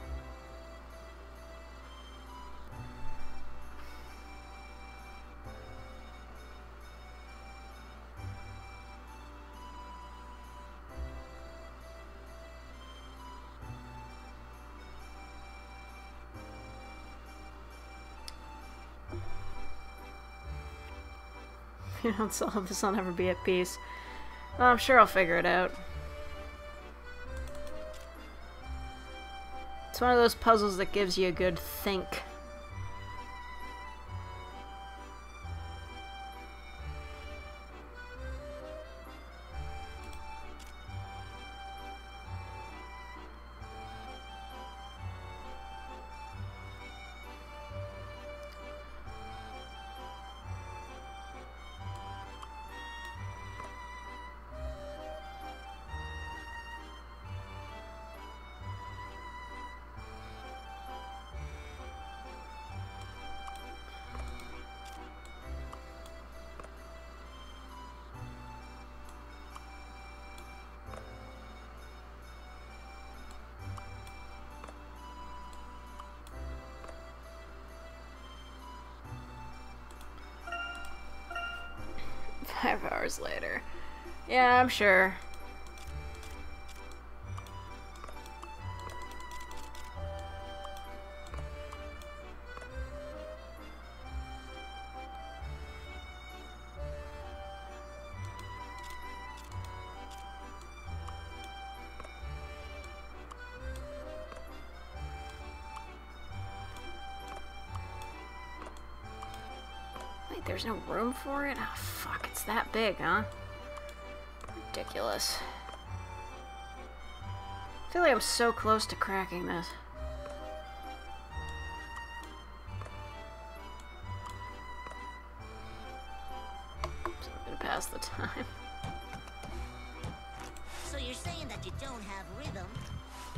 If you don't solve this, I'll never be at peace. Well, I'm sure I'll figure it out. It's one of those puzzles that gives you a good think. Five hours later. Yeah, I'm sure. Wait, there's no room for it? Oh, fuck, it's that big, huh? Ridiculous. I feel like I'm so close to cracking this. So I'm gonna pass the time. So you're saying that you don't have rhythm?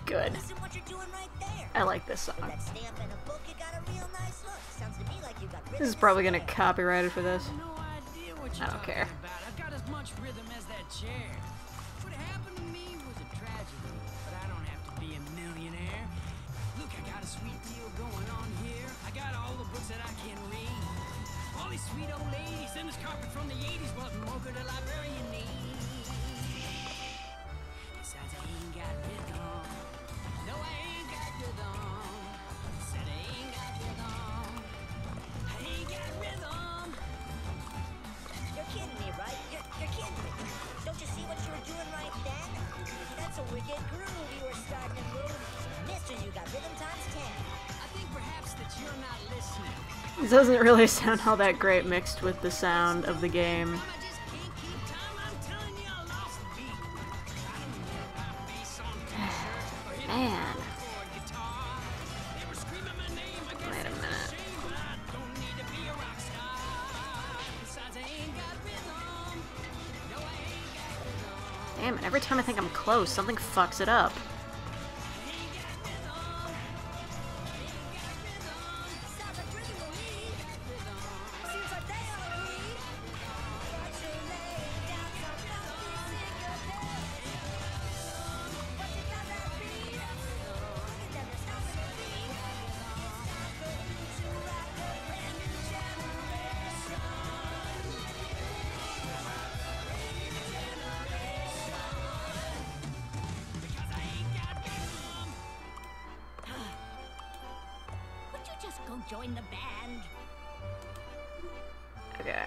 Good. Listen what you're doing right there. I like this song. With that stamp and a book, you got a real nice look. Sounds to me like you got rhythm. This is probably gonna get copyrighted for this. No idea what you're I don't talking care. about. I've got as much rhythm as that chair. What happened to me was a tragedy, but I don't have to be a millionaire. Look, I got a sweet deal going on here. I got all the books that I can read. All these sweet old ladies and this carpet from the 80s, what more could a librarian need? Besides, I ain't got rhythm. No, I ain't got rhythm. Said I ain't got rhythm. I ain't got rhythm. You're kidding me, right? You're kidding me. Don't you see what you were doing right then? That's a wicked groove you were starting to move. Mister, you got rhythm times 10. I think perhaps that you're not listening. This doesn't really sound all that great mixed with the sound of the game. I just can't keep time. I'm telling you, I lost the beat. I don't know about bass on t-shirt or hit Man. chord guitar. They were screaming my name. I guess Wait a it's minute. shame, but I don't need to be a rock star. Besides, I ain't got rhythm. No, I ain't got rhythm. Damn it, every time I think I'm close, something fucks it up. Sounds like rhythm to me. Seems like they all agree. But you're laying down some funky psychedelic. But you got that beat. And then there's nothing to beat. It's time for you to rock a brand new generation. Because I ain't got rhythm. Would you just go join the band? Okay.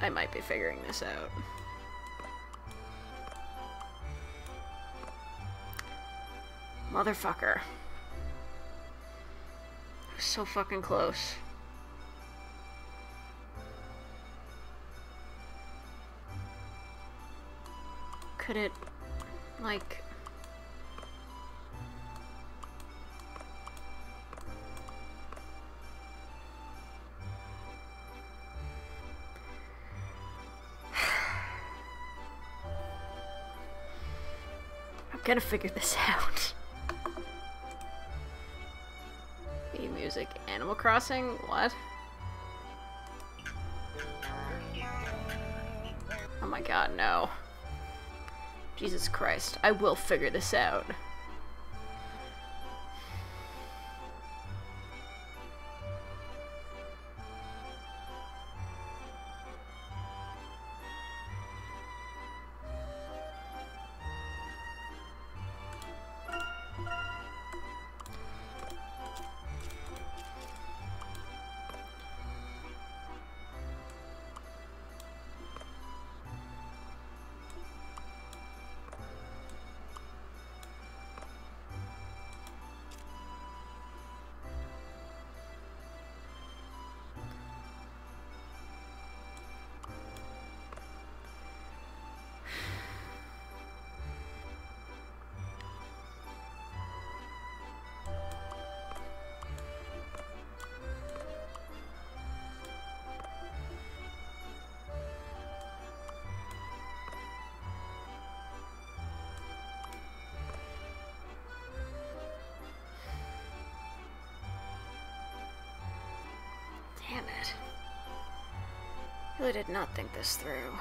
I might be figuring this out. Motherfucker. So fucking close. Could it, like... I'm gonna figure this out. Wii music, Animal Crossing, what? Oh my god, no. Jesus Christ, I will figure this out. Really did not think this through.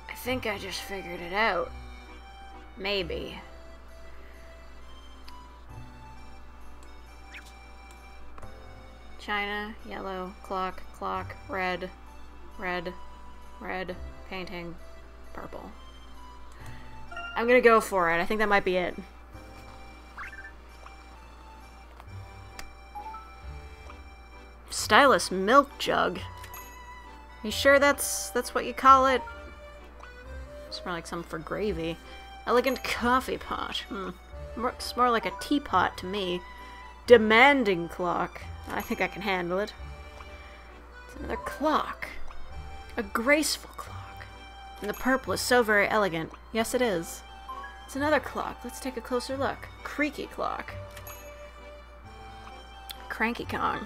I think I just figured it out. Maybe. China, yellow, clock, clock, red, red, red, painting, purple. I'm gonna go for it. I think that might be it. Stylus milk jug. You sure that's what you call it? It's more like something for gravy. Elegant coffee pot. Looks more like a teapot to me. Demanding clock. I think I can handle it. It's another clock. A graceful clock. And the purple is so very elegant. Yes, it is. It's another clock. Let's take a closer look. Creaky clock. Cranky Kong.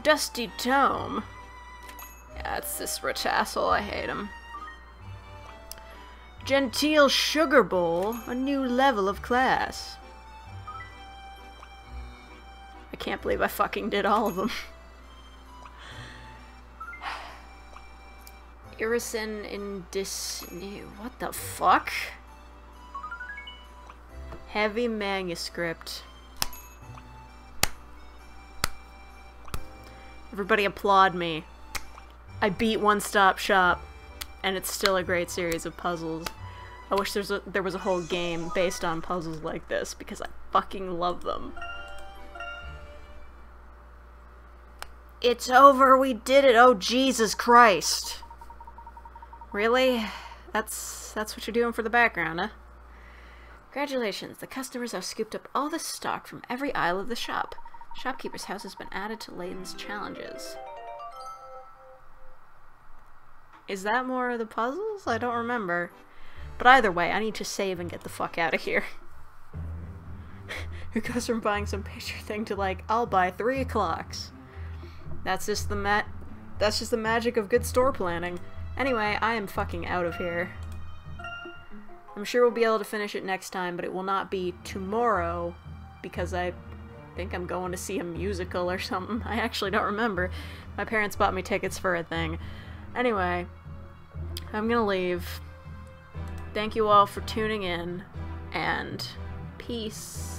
Dusty tome. Yeah, it's this rich asshole. I hate him. Genteel sugar bowl. A new level of class. I can't believe I fucking did all of them. Irison in Disney. What the fuck? Heavy manuscript. Everybody applaud me. I beat One Stop Shop, and it's still a great series of puzzles. I wish there was a whole game based on puzzles like this, because I fucking love them. It's over, we did it, oh Jesus Christ. Really? That's what you're doing for the background, huh? Congratulations, the customers have scooped up all the stock from every aisle of the shop. Shopkeeper's house has been added to Layton's challenges. Is that more of the puzzles? I don't remember. But either way, I need to save and get the fuck out of here. Who goes from buying some picture thing to like, I'll buy 3 clocks. That's just the magic of good store planning. Anyway, I am fucking out of here. I'm sure we'll be able to finish it next time, but it will not be tomorrow because I think I'm going to see a musical or something. I actually don't remember. My parents bought me tickets for a thing. Anyway, I'm gonna leave. Thank you all for tuning in, and peace.